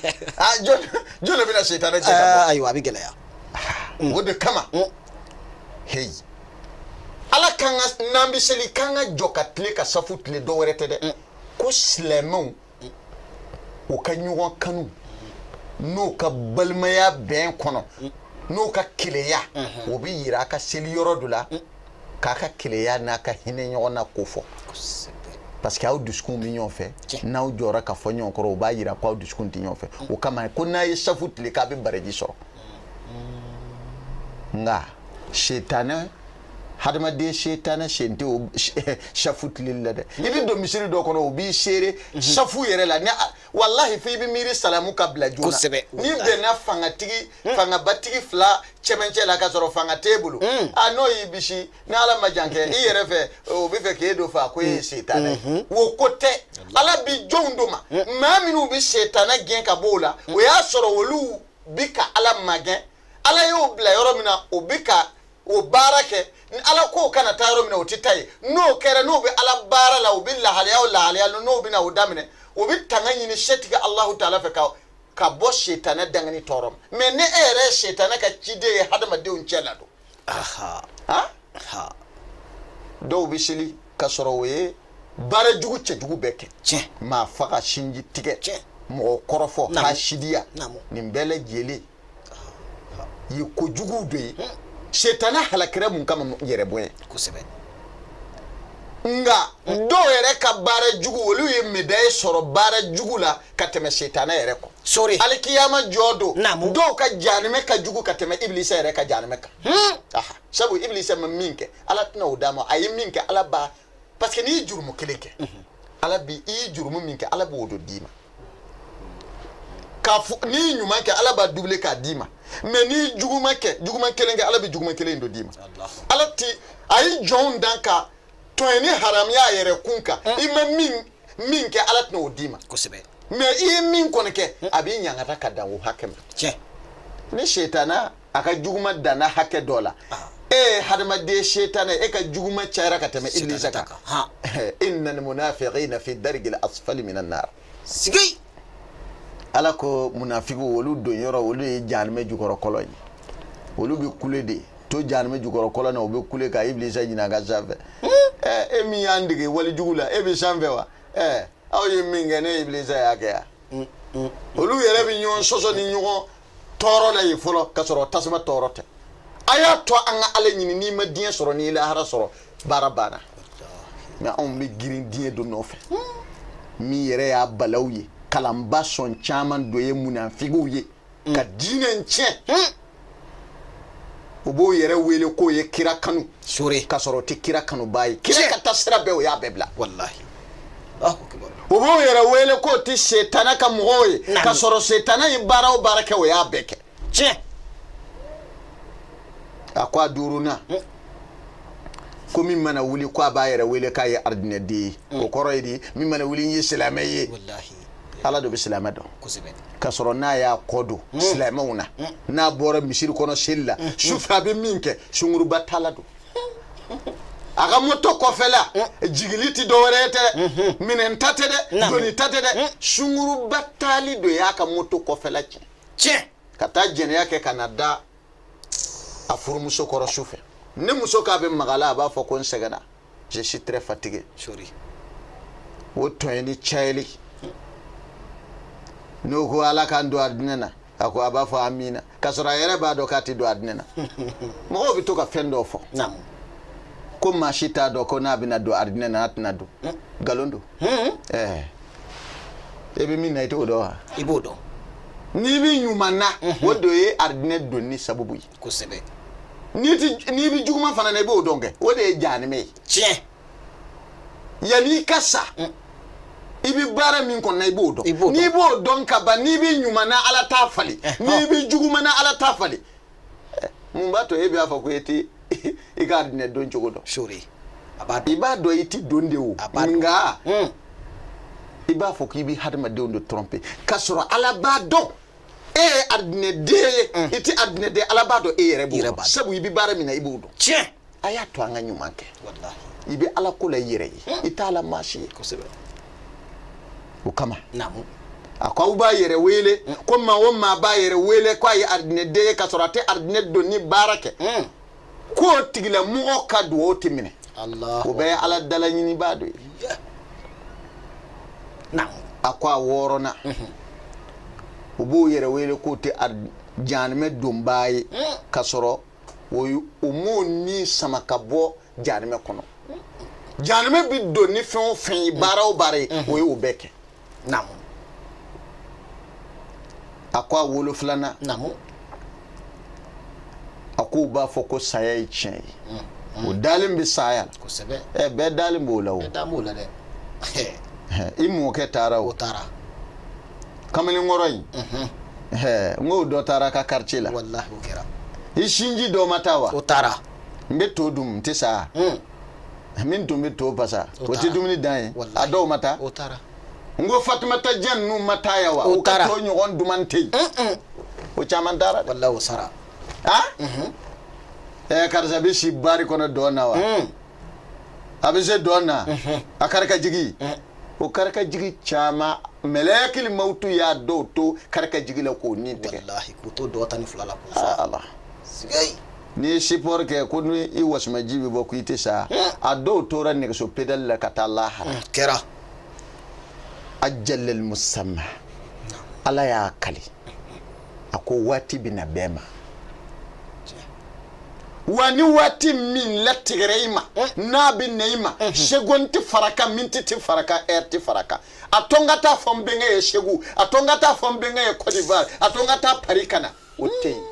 jɔn de bɛna sitana cɛ ka bɔ ayiwa a bɛ gɛlɛya o de kama heyi ala kan ka n'an bɛ seli k'an ka jɔ ka tile ka safu tile dɔ wɛrɛ tɛ dɛ ko silamɛw o ka ɲɔgɔn kanu n'o ka balimaya bɛn kɔnɔ n'o ka keleya o bɛ yira a ka seli yɔrɔ dɔ la k'a ka keleya n'a ka hinɛ ɲɔgɔn na ko fɔ parce que aw dusukun bɛ ɲɔgɔn fɛ n'aw jɔra ka fɔ ɲɔgɔn kɔrɔ o b'a yira ko aw dusukun tɛ ɲɔgɔn fɛ o kama ko n'a ye safu tile k'a bɛ baraji sɔrɔ nka sitana hadamaden sitana sen tɛ o safu tile la dɛ i bɛ don misiri dɔ kɔnɔ o b'i seere safu yɛrɛ la wallahi f'i bɛ miiri salamu ka bila joona ni bɛnna fangabatigi fila cɛmancɛ la ka sɔrɔ fanga t'e bolo n'o y'i bisi ni ala ma jan kɛ i yɛrɛ fɛ o bɛ fɛ k'e dɔ fɔ a ko e ye sitana ye o ko tɛ ala bi jɔnw do ma maa minnu bɛ sitana gɛn ka bɔ o la o y'a sɔrɔ olu bi ka ala magɛn ala y'o bila yɔrɔ min na o bi ka o baara kɛ ni ala ko kana taa yɔrɔ min na o tɛ taa ye n'o kɛra n'o bɛ ala baara la o bɛ lahaliya n'o bɛ na o daminɛ o bɛ tanga ɲini setigi Alahu Taala fɛ ka bɔ sitana dangani tɔɔrɔ ma mais ni e yɛrɛ ye sitana ka ciden ye hadamadenw cɛ la don dɔw bɛ seli ka sɔrɔ o ye baara jugu cɛjugu bɛɛ kɛ maa faga sinji tigɛ mɔgɔ kɔrɔfɔ hasidiya nin bɛɛ lajɛlen ye kojuguw de ye sitana halakira mun kama yɛrɛ bonya kosɛbɛ nga dɔw yɛrɛ ka baara jugu olu ye médaille sɔrɔ baara jugu la ka tɛmɛ sitana yɛrɛ kɔ sori alikiyama jɔ don dɔw ka janimɛ ka jugu ka tɛmɛ ibilisa yɛrɛ ka janimɛ kan sabu ibilisa ma min kɛ ala tɛna o d'a ma a ye min kɛ ala b'a parce que ni jurumu kelen kɛ ala bi i jurumu min kɛ ala b'o do d'i ma ni ɲuman kɛ ala b'a double k'a d'i ma mais ni juguman kelen kɛ ala bi juguman kelen do d'i ma ala ti ayi jɔnw dan ka tɔn ni haramiya yɛrɛ kun kan i ma min kɛ ala tɛna o d'i ma kosɛbɛ mais i ye min kɔni kɛ a b'i ɲangata ka dan o hakɛ ma tiɲɛ ni shetana a ka juguman danna hakɛ dɔ la hadamaden shetana e ka juguman cayara ka tɛmɛ iblisa kan innal munafiqina fi dargil asfali minan nar sigei ala ko munafiqu olu don yɔrɔ olu ye jahanama jukɔrɔ kɔlɔn ye olu bi kule de to jahanama jukɔrɔ kɔlɔn na u bɛ kule ka iblisa ɲina ka sanfɛ e min y'an dege wali jugu la e bɛ sanfɛ wa aw ye min kɛ ne iblisa y'a kɛ yan olu yɛrɛ bɛ ɲɔgɔn sɔsɔ ni ɲɔgɔn tɔɔrɔ la ye fɔlɔ ka sɔrɔ tasuma tɔɔrɔ tɛ a y'a to an ka ala ɲini n'i ma diɲɛ sɔrɔ n'i lahara sɔrɔ baara banna mais anw bɛ girin diɲɛ don nɔfɛ min yɛrɛ y'a balaw ye kalanba sɔn caman dɔ ye munafigiw ye ka diinɛ tiɲɛ u b'o yɛrɛ wele k'o ye kira kanu ka sɔrɔ o tɛ kira kanuba ye kira ka taa sira bɛɛ o y'a bɛɛ bila wallahi u b'o yɛrɛ wele k'o tɛ setana ka mɔgɔw ye ka sɔrɔ setana ye baara o baara kɛ o y'a bɛɛ kɛ tiɲɛ a ko a duurunan ko min mana wuli ko a b'a yɛrɛ wele k'a ye aridinɛden ye o kɔrɔ ye di min mana wuli n ye silamɛ ye ala de bɛ silamɛ dɔn ka sɔrɔ n'a y'a kɔ don silamɛw na n'a bɔra misiri kɔnɔ seli la sufɛ a bɛ min kɛ sunguruba t'a la don a ka moto kɔfɛla jigili tɛ dɔwɛrɛ ye tɛ minɛn ta tɛ dɛ doni ta tɛ dɛ sunguruba taali don y'a ka moto kɔfɛla tiɲɛ ka taa jɛnɛya kɛ ka na da a furumuso kɔrɔ sufɛ ne muso k'a bɛ magala a b'a fɔ ko n sɛgɛnna je suis très fatigué o tɔn ye ni cayali n'o ko ala k'an don aridinɛ na a ko a b'a fɔ amina k'a sɔrɔ a yɛrɛ b'a dɔn k'a tɛ don aridinɛ na mɔgɔw bɛ to ka fɛn dɔw fɔ ko maa si t'a dɔn ko n'a bɛna don aridinɛ na a tɛna don nkalon don e bɛ min na i t'o dɔn wa i b'o dɔn n'i bɛ ɲuman na o de ye aridinɛ donni sababu ye kosɛbɛ n'i bɛ juguman fana na i b'o dɔn kɛ o de ye jahanama ye tiɲɛ yanni i ka sa i bɛ baara min kɔnɔ i b'o dɔn n'i b'o dɔn ka ban n'i bɛ ɲuman na ala t'a falen n'i bɛ juguman na ala t'a falen mun b'a to e b'a fɔ ko e tɛ i ka aridinɛ don cogo dɔn i b'a dɔn i tɛ don de o nka i b'a fɔ k'i bɛ hadamadenw de tromper ka sɔrɔ ala b'a dɔn e ye aridinɛden ye i tɛ aridinɛden ala b'a dɔn e yɛrɛ b'o dɔn sabu i bɛ baara min na i b'o dɔn tiɲɛ a y'a to an ka ɲuman kɛ i bɛ ala ko la i yɛrɛ ye i t'a la maa si ye o kama a ko aw b'a yɛrɛ wele ko maa o maa b'a yɛrɛ wele k'a ye aridinɛden ye ka sɔrɔ a tɛ aridinɛ don ni baara kɛ k'o tigilamɔgɔ ka dugawu tɛ minɛ o bɛɛ ye ala dala ɲinibaa dɔ ye a ko a wɔɔrɔnan u b'o yɛrɛ wele k'o tɛ jahanama donbaa ye ka sɔrɔ o m'o ni sama ka bɔ jahanama kɔnɔ jahanama bi don ni fɛn o fɛn ye baara o baara ye o ye o bɛɛ kɛ a ko a wolo filanan a ko u b'a fɔ ko saya ye tiɲɛ ye o dalen bɛ saya la bɛɛ dalen b'o la o i mɔkɛ taara o kamalenkɔrɔ in n ko dɔ taara ka quartier la i sinji dɔ ma taa wa n bɛ to dun n tɛ sa min tun bɛ to basa o tɛ dumuni dan ye a dɔw ma taa n ko Fatumata Dieng ninnu ma taa ya wa o ka to ɲɔgɔn duman tɛ yen o caman taara dɛ karisa bɛ si bari kɔnɔ dɔn na wa a bɛ se dɔn na a kari ka jigi o kari ka jigi caman mɛlɛkili mawutu y'a dɔw to kari ka jigi la k'o ni tigɛ n'i ye sipɔri kɛ ko ni i wasumaji bɛ bɔ ko i tɛ sa a dɔw tora nɛgɛso pedali la ka taa lahara kɛra ajalal musamma ala y'a kali a ko waati bɛna bɛɛ ma wa ni waati min latigɛra i ma n'a bɛ na i ma seconde tɛ faraka minute tɛ faraka heure tɛ faraka a to n ka taa fɔ n bɛnkɛ ye Segu a to n ka taa fɔ n bɛnkɛ ye Côte d'Ivoire a to n ka taa Paris ka na o tɛ yen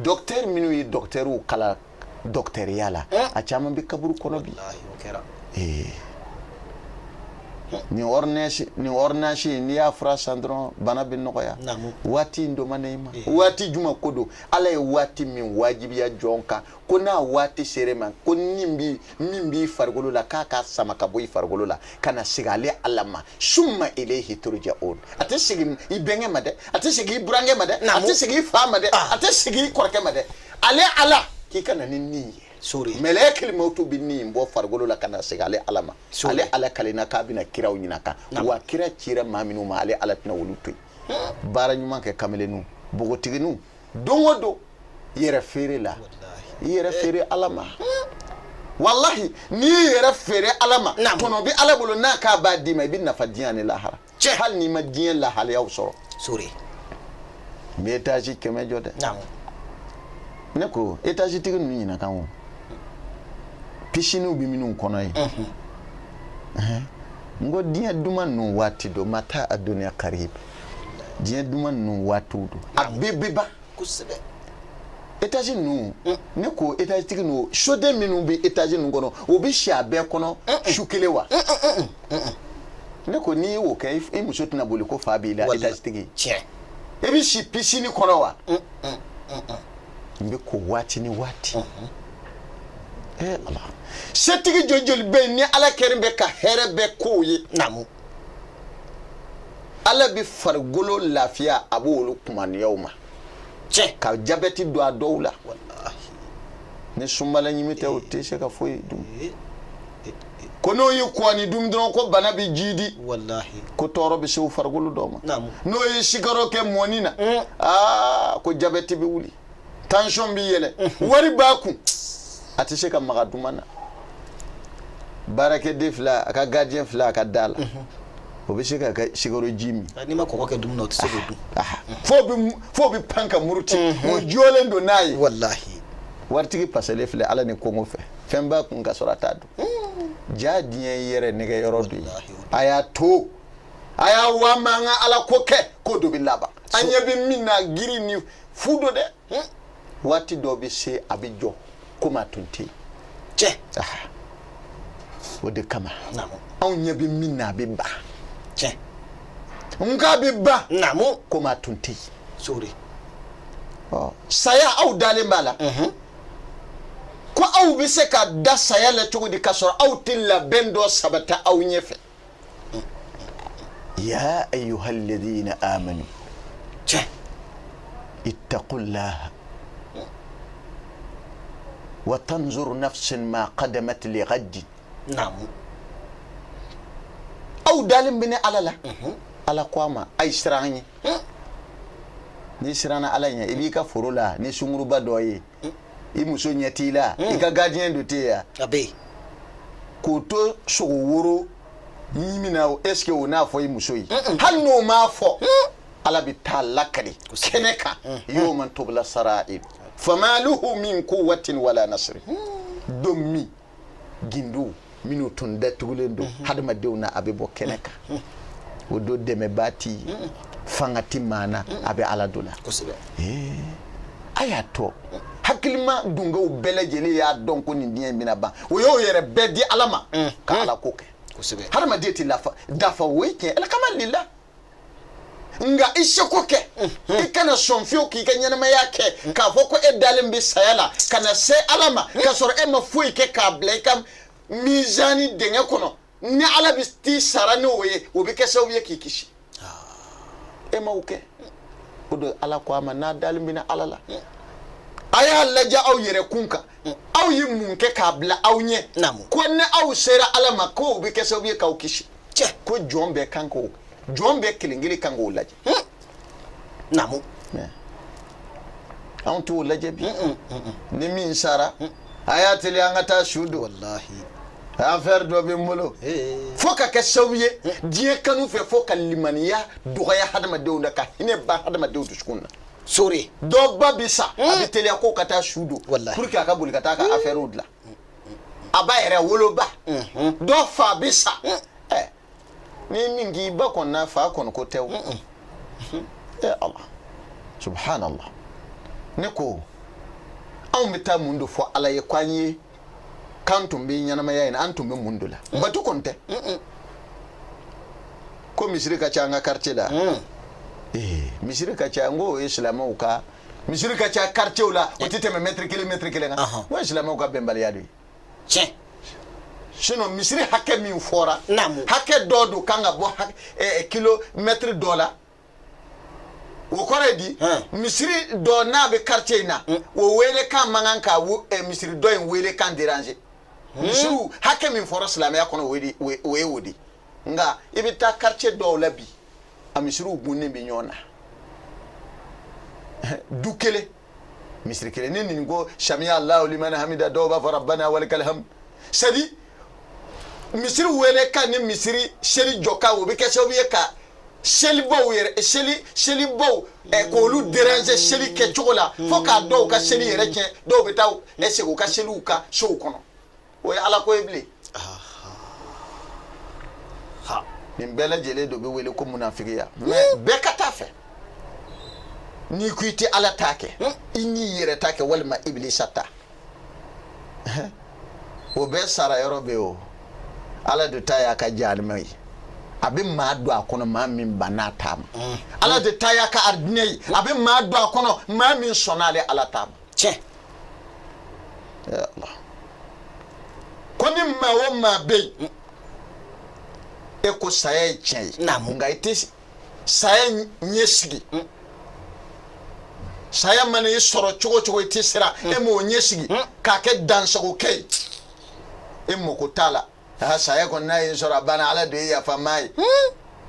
docteur minnu ye docteurw kalan docteur yala a caman bi kaburu kɔnɔ bi ni ordonnance ni y'a fura san dɔrɔn bana bɛ nɔgɔya waati in dɔ ma ne ma waati juma ko don ala ye waati min wajibiya jɔn kan ko n'a waati sera ma ko min b'i farikolo la k'a ka sama ka bɔ i farikolo la ka na segin ale ala ma summa ilayhi turja'un a tɛ segin i bɛnkɛ ma dɛ a tɛ segin i burankɛ ma dɛ a tɛ segin i fa ma dɛ a tɛ segin i kɔrɔkɛ ma dɛ ale ala k'i ka na ni nin ye mɛlɛkɛl mautu bi nin bɔ farikolo la ka na segin ale ala ma ale ala kalena k'a bɛna kiraw ɲina kan wa kira cira maa minnu ma ale ala tɛna olu to yen baara ɲuman kɛ kamelenu bogotiginu don o don yɛrɛ feere la i yɛrɛ feere ala ma wallahi n'i yɛrɛ feere ala ma tɔnɔ bi ala bolo n'a k'a b'a d'i ma i bɛ nafa diɲɛ ni lahara hali n'i ma diɲɛ lahalayaw sɔrɔ n bɛ étage 100 jɔ dɛ ne ko étage tigi ninnu ɲina kan o piscine bi minnu kɔnɔ ye n ko diɲɛ duman ninnu waati do mata a duniya karib diɲɛ duman ninnu waatiw do a bɛ ban kosɛbɛ étage ninnu ne ko étage tigi ninnu soden minnu bɛ étage ninnu kɔnɔ o bɛ si a bɛɛ kɔnɔ su kelen wa ne ko n'i y'o kɛ i muso tɛna boli ko fa b'i la étage tigi i bɛ si piscine kɔnɔ wa n bɛ ko waati ni waati ala setigi jɔjɔli bɛ yen ni ala kɛrin bɛ ka hɛrɛ bɛ kow ye ala bɛ farikolo lafiya a b'olu kumaniyaw ma ka jabɛti don a dɔw la ni sunbala ɲimi tɛ o tɛ se ka foyi dun ko n'o ye kuwani dun dɔrɔn ko bana bɛ jidi ko tɔɔrɔ bɛ se o farikolo dɔw ma n'o ye sikaro kɛ mɔni na ko jabɛti bɛ wuli tension bɛ yɛlɛ wari b'a kun a tɛ se ka maga duma na baarakɛden fila a ka gardien fila a ka da la o bɛ se ka sikaro ji min n'i ma kɔgɔ kɛ dumuni na o tɛ se k'o dun fo bɛ pan ka muruti o jɔlen don n'a ye wallahi waritigi pasalen filɛ ala ni kɔngɔ fɛ fɛn b'a kun ka sɔrɔ a t'a dun jaa diɲɛ yɛrɛ nɛgɛ yɔrɔ do ye a y'a to a y'a wa mankan ala ko kɛ k'o dɔ bɛ laban an ɲɛ bɛ min na giri ni fu do dɛ waati dɔ bɛ se a bɛ jɔ komi a tun tɛ yen o de kama anw ɲɛ bɛ min na a bɛ ban nka a bɛ ban komi a tun tɛ yen saya aw dalen b'a la ko aw bɛ se ka da saya la cogo di ka sɔrɔ aw tɛ labɛn dɔ sabata aw ɲɛfɛ ya ayyuhal ladhina amanu ittaqullaha wa tanzur nafsin ma qadamat li ghad aw dalen bɛ ne ala la ala ko a ma a ye siran an ye n'i siranna ala ɲɛ i b'i ka foro la ni sunguruba dɔ ye i muso ɲɛ t'i la i ka gardien dɔ tɛ yen a bɛ yen k'o to sogo woro ɲimi na est ce que o n'a fɔ i muso ye hali n'o m'a fɔ ala bɛ taa lakali kɛnɛ kan yawma tubla sara'ir fama lahu min quwwatin wala nasr don min gindow minnu tun datugulen don hadamadenw na a bɛ bɔ kɛnɛ kan o don dɛmɛbaa t'i ye fanga ti maa na a bɛ ala dɔ la a y'a tɔ hakilima dungaw bɛɛ lajɛlen y'a dɔn ko nin diɲɛ in bɛna ban o y'o yɛrɛ bɛɛ di ala ma ka ala ko kɛ hadamaden tɛ dafa o ye tiɲɛ ala kama lila nga i seko kɛ i kana sɔn fiyewu k'i ka ɲɛnamaya kɛ k'a fɔ ko e dalen bɛ saya la ka na se ala ma k'a sɔrɔ e ma foyi kɛ k'a bila i ka mizani dingɛ kɔnɔ ni ala bɛ t'i sara n'o ye o bɛ kɛ sababu ye k'i kisi e m'o kɛ o don ala ko a ma n'a dalen bɛ ala la a y'a lajɛ aw yɛrɛ kun kan aw ye mun kɛ k'a bila aw ɲɛ ko ni aw sera ala ma ko o bɛ kɛ sababu ye k'aw kisi ko jɔn bɛɛ kan k'o jɔn bɛɛ kelen kelen kan k'o lajɛ anw t'o lajɛ bi ni min sara a y'a teliya an ka taa su don affaire dɔ bɛ n bolo fo ka kɛ sababu ye diɲɛ kanu fɛ fo ka limaniya dɔgɔya hadamadenw na ka hinɛ ban hadamadenw dusukun na sori dɔ ba bi sa a bɛ teliya ko ka taa su don pour que a ka boli ka taa a ka affaire dilan a ba yɛrɛ woloba dɔ fa bi sa ni min k'i ba kɔni n'a fa kɔni ko tɛ o ala subhanallah ne ko anw anw bɛ taa mun de fɔ ala ye k'an ye k'an tun bɛ ɲɛnamaya in an tun bɛ mun de la bato kɔni tɛ ko misiri ka ca an ka quartier la misiri ka ca n ko o ye silamɛw ka misiri ka ca quartier la o tɛ tɛmɛ mètre kelen kan o ye silamɛw ka bɛnbaliya de ye tiɲɛ sinon misiri hakɛ min fɔra hakɛ dɔ don kan ka bɔ kilomètre dɔ la o kɔrɔ ye di misiri dɔ n'a bɛ quartier in na o wele kan man kan ka misiri dɔ in wele kan déranger misiriw hakɛ min fɔra silamɛya kɔnɔ o ye o de nka i bɛ taa quartier dɔw la bi a misiriw gunnen bɛ ɲɔgɔn na du kelen misiri kelen ni nin ko samiya Allahu liman hamida dɔw b'a fɔ rabbana walikal hamd c'est à dire misiri wele kan ni misiri seli jɔ kan o bɛ kɛ sababu ye ka selibaw yɛrɛ selibaw k'olu déranger seli kɛcogo la fo k'a dɔw ka seli yɛrɛ tiɲɛ dɔw bɛ taa segin u ka seliw ka sow kɔnɔ o ye ala ko ye bilen nin bɛɛ lajɛlen dɔ bɛ wele ko munafigiya mais bɛɛ ka taa fɛ n'i ko i tɛ ala ta kɛ i n'i yɛrɛ ta kɛ walima ibilisa ta o bɛɛ sara yɔrɔ bɛ o ala de ta y'a ka jahanama ye a bɛ maa don a kɔnɔ maa min banna ta ma ala de ta y'a ka aridinɛ ye a bɛ maa don a kɔnɔ maa min sɔnna ale ala ta ma tiɲɛ ko ni maa o maa bɛ yen e ko saya ye tiɲɛ ye nka i tɛ saya ɲɛsigi saya mana i sɔrɔ cogo cogo i tɛ siran e m'o ɲɛsigi k'a kɛ dansagokɛ ye e mako t'a la saya kɔni n'a ye sɔrɔ a banna ala de ye yafa maa ye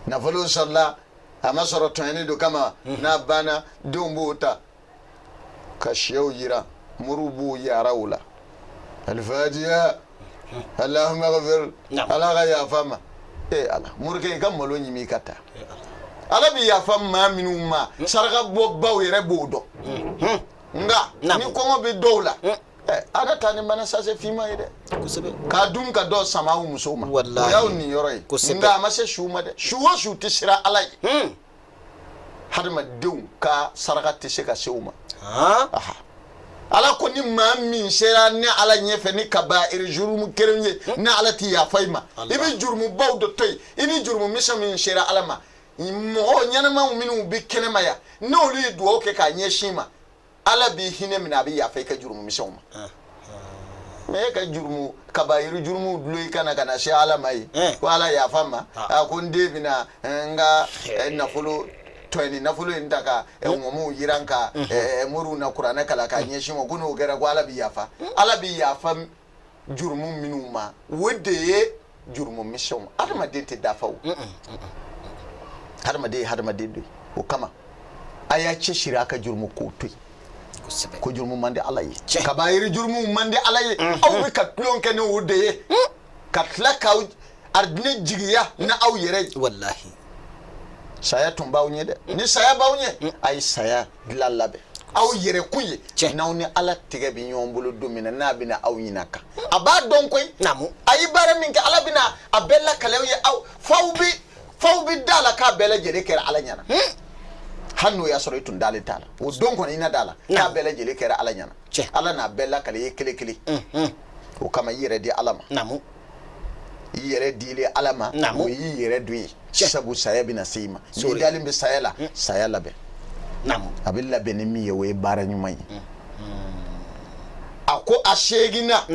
nafolo sɔrɔla a ma sɔrɔ tɔɲɔni don kama n'a banna denw b'o ta ka sɛw yira muru b'o yara o la alifatiha alahuma ghafir ala ka yafa ma ala murukɛ i ka malo ɲimi i ka taa ala bɛ yafa maa minnu ma saraka bɔ baw yɛrɛ b'o dɔn nka ni kɔngɔ bɛ dɔw la ala ta ni mana sase fima ye dɛ k'a dun ka dɔ sama aw musow ma o y'aw nin yɔrɔ ye nka a ma se su ma dɛ su o su tɛ siran ala ye hadamadenw ka saraka tɛ se ka se u ma ala ko ni maa min sera ni ala ɲɛfɛ ni kaba jurumu kelen ye ni ala tɛ yafa i ma i bɛ jurumubaw dɔ to yen i ni jurumu misɛn min sera ala ma mɔgɔ ɲɛnamaw minnu bɛ kɛnɛma yan n'olu ye dugawu kɛ k'a ɲɛsin ma ala b'i hinɛ minɛ a bɛ yafa i ka jurumu misɛnw ma mais e ka jurumu kabayiru jurumu dulon i kana ka na se ala ma ye ko ala yafa ma a ko n den bɛna n ka nafolo tɔɲɔni nafolo in ta ka ŋɔmuw yiran ka moriw na kuranɛ kala k'a ɲɛsin ma ko n'o kɛra ko ala bɛ yafa jurumu minnu ma o de ye jurumu misɛnw adamaden tɛ dafa o hadamaden ye hadamaden de ye o kama a y'a cɛsiri a ka jurumu kow to yen ko jurumu man di ala ye kabayiri jurumu man di ala ye aw bɛ ka tulon kɛ ni o de ye ka tila k'aw aridinɛ jigiya ni aw yɛrɛ ye wallahi saya tun b'aw ɲɛ dɛ ni saya b'aw ɲɛ a ye saya dilan labɛn aw yɛrɛ kun ye n'aw ni ala tigɛ bɛ ɲɔgɔn bolo don min na n'a bɛna aw ɲina kan a b'a dɔn koyi a ye baara min kɛ ala bɛna a bɛɛ lakale aw ye faw bɛ da la k'a bɛɛ lajɛlen kɛra ala ɲɛna hali n'o y'a sɔrɔ i tun dalen t'a la o don kɔni i na da la k'a bɛɛ lajɛlen kɛra ala ɲɛna ala n'a bɛɛ lakale ye kelen kelen o kama i yɛrɛ di ala ma i yɛrɛ dile ala ma o y'i yɛrɛ don ye sabu saya bɛna se i ma n'i dalen bɛ saya la saya labɛn a bɛ labɛn ni min ye o ye baara ɲuman ye a ko a seginna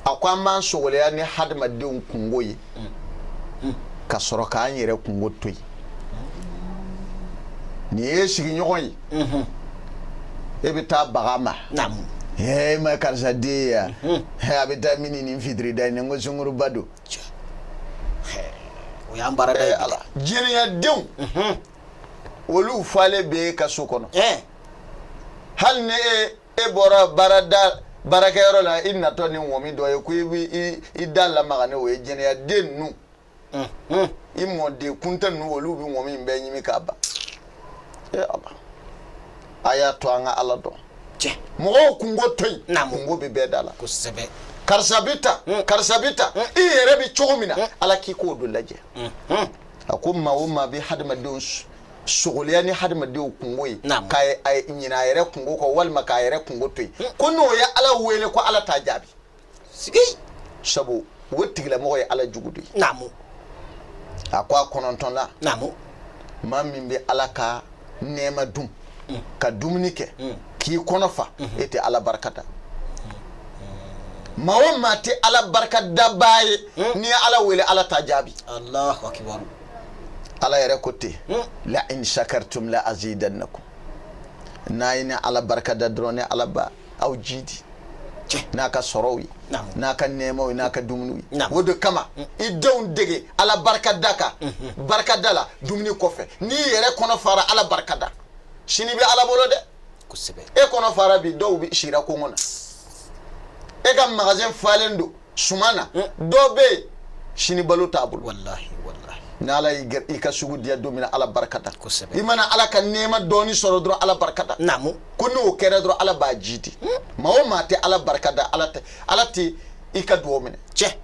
a ko an b'an sɔgɔlɛya ni hadamadenw kungo ye ka sɔrɔ k'an yɛrɛ kungo to yen nin ye sigiɲɔgɔn ye e bɛ taa baga ma ma karisa den ya a bɛ taa mini nin fitiri da nin ko sunkuruba don o y'an baara da ye ala jɛnɛyadenw olu falen bɛ ka so kɔnɔ hali ni e bɔra baarakɛyɔrɔ la i natɔ ni ŋɔmi dɔ ye ko i bɛ i da lamaga ni o ye jɛnɛyaden ninnu i mɔden kuntan ninnu olu bɛ ŋɔmi in bɛɛ ɲimi k'a ban ala a y'a to an ka ala dɔn mɔgɔw kungo to yen kungo bɛ bɛɛ da la karisa bɛ ta i yɛrɛ bɛ cogo min na ala k'i k'o don lajɛ a ko maa o maa bɛ hadamadenw sugoliya ni hadamadenw kungo ye Naam. ka ɲina a yɛrɛ kungo kɔ walima k'a yɛrɛ kungo to yen ko n'o ye ala wele ko ala t'a jaabi sigi sabu o tigilamɔgɔ ye ala jugu de ye naamu a ko a 9 la naamu maa min bɛ ala ka nɛɛma dun ka dumuni kɛ k'i kɔnɔ fa e tɛ ala barika da maa o maa tɛ ala barika da baa ye n'i ye ala wele ala t'a jaabi allahu akbar ala yɛrɛ ko ten la in shakartum la azidannakum n'a ye ni ala barika da dɔrɔn ni ala ba aw jidi n'a ka sɔrɔw ye Naam. n'a ka nɛɛmaw ye n'a ka dumuniw ye Naam. o de kama i denw dege ala barika da kan barika da la dumuni kɔfɛ n'i yɛrɛ kɔnɔ fara ala barika da sini bɛ ala bolo dɛ kosɛbɛ e kɔnɔ fara bi dɔw bɛ sira kɔngɔ na e ka magasin falen don suma na dɔw bɛ yen sini balo t'a bolo wallahi wallahi ni ala y'i i ka sugu diya don min na ala barika da Kosɛbɛ. i mana ala ka nɛɛma dɔɔni sɔrɔ dɔrɔn ala barika da naamu ko n'o kɛra dɔrɔn ala b'a ji di maa o maa tɛ ala barika da ala tɛ i ka duwawu minɛ cɛ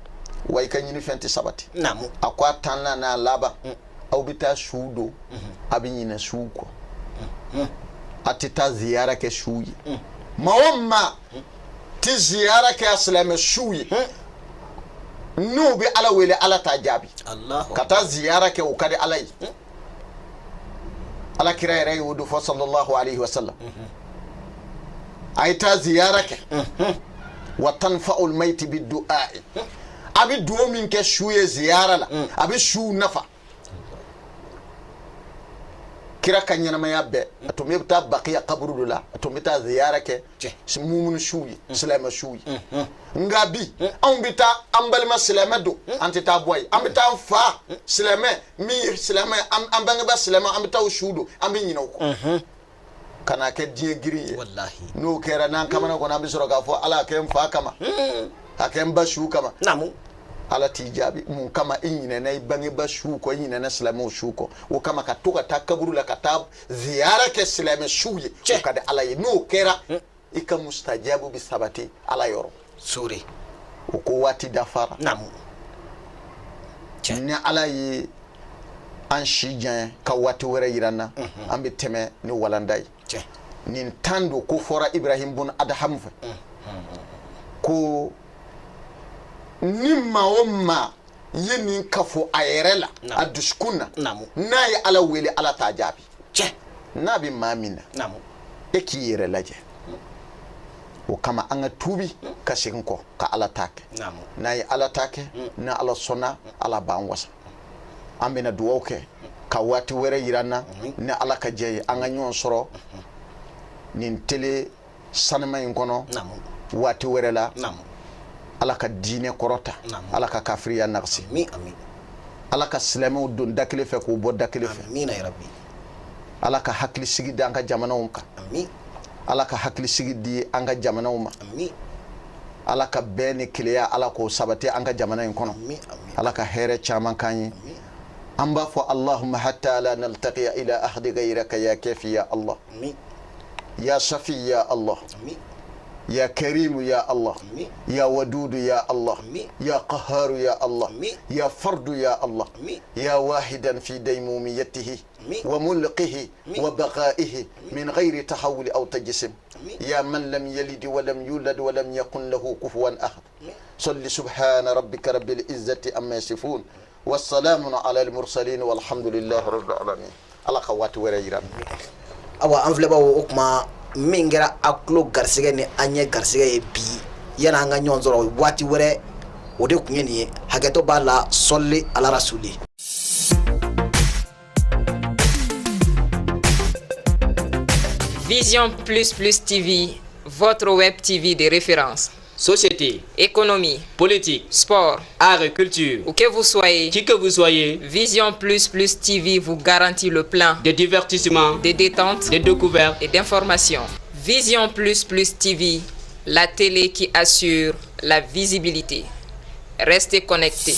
wa i ka ɲinifɛn tɛ sabati naamu a ko a 10 n'a laban aw bɛ taa suw don a bɛ ɲinɛ suw kɔ a tɛ taa ziyara kɛ suw ye maa o maa tɛ ziyara kɛ a silamɛ suw ye n'u bɛ ala wele ala t'a jaabi allahu ka taa ziyara kɛ o ka di ala ye ala kira yɛrɛ y'o de fɔ sallallahu alaihi wasallam a ye taa ziyara kɛ wa tanfa'ul mayti bidu'a'i a bɛ duwawu min kɛ su ye ziyara la a bɛ su nafa kira ka ɲɛnamaya bɛɛ a tun bɛ taa baqiya kaburu de la a tun bɛ taa ziyara kɛ mumunu suw ye silamɛ suw ye nka bi anw bɛ taa an balima silamɛ don an tɛ taa bɔ yen an bɛ taa fa silamɛ min ye silamɛ an bangebaa silamɛ an bɛ taa o su don an bɛ ɲinɛ o kɔ ka n'a kɛ diɲɛ girin ye wallahi n'o kɛra n'an kamana kɔnɔ an bɛ sɔrɔ k'a fɔ ala a kɛ n fa kama a kɛ n ba su kama naamu ala t'i jaabi mun kama i ɲinɛna i bangebaa suw kɔ i ɲinɛna silamɛw su kɔ o kama ka to ka taa kaburu la ka taa ziyara kɛ silamɛ suw ye o ka di ala ye n'o kɛra i ka mustajabu bɛ sabati ala yɔrɔ sore o ko waati dafara naamu ni ala ye an si jan ka waati wɛrɛ yira n na an bɛ tɛmɛ ni walanda ye cɛ nin 10 don ko fɔra ibrahim bun adham fɛ ko ni maa o maa ye nin kafo a yɛrɛ la a dusukun na naamu n'a ye ala wele ala t'a jaabi cɛ n'a bɛ maa min na naamu e k'i yɛrɛ lajɛ o kama an ka tuubi ka segin kɔ ka ala ta kɛ naamu n'a ye ala ta kɛ ni ala sɔnna ala b'an wasa an bɛna duwawu kɛ ka waati wɛrɛ yira n na ni ala ka jɛ ye an ka ɲɔgɔn sɔrɔ nin tele sanuma in kɔnɔ naamu waati wɛrɛ la naamu ala ka diinɛ kɔrɔta ala ka kafiriya nagisi ami ami ala ka silamɛw don da kelen fɛ k'u bɔ da kelen fɛ amina ya rabbi ala ka hakili sigi di an ka jamanaw kan ami ala ka hakili sigi di an ka jamanaw ma ami ala ka bɛn ni keleya ala k'o sabati an ka jamana in kɔnɔ ami ami ala ka hɛrɛ caman k'an ye an b'a fɔ allahumma hatta la naltaqiya ila ahadi gayraka ya kafi ya allah ami ya shafi ya allah ami يا كريم يا الله أمين. يا ودود يا الله أمين. يا قهار يا الله أمين. يا فرد يا الله أمين. يا واحدا في ديموميته أمين. وملقه أمين. وبقائه من غير تحول أو تجسم أمين. يا من لم يلد ولم يولد ولم يكن له كفوا أحد أمين. صل سبحان ربك رب العزة أما يصفون والسلام على المرسلين والحمد لله رب العالمين الله خوات وريران awa an filɛbaw o kuma min kɛra a tulo garisɛgɛ ni an ɲɛ garisɛgɛ ye bi yana an ka ɲɔgɔn sɔrɔ waati wɛrɛ o de tun ye nin ye hakɛtɔ b'a la sɔli ala rasuli Vision Plus Plus TV, votre web TV de référence. Société, Économie, politique, sport, art et culture. où que vous soyez, Qui que vous soyez, Vision Plus Plus TV vous garantit le plein de divertissement, de détente de découverte. et d'information. Vision Plus Plus TV, la télé qui assure la visibilité. Restez connectés.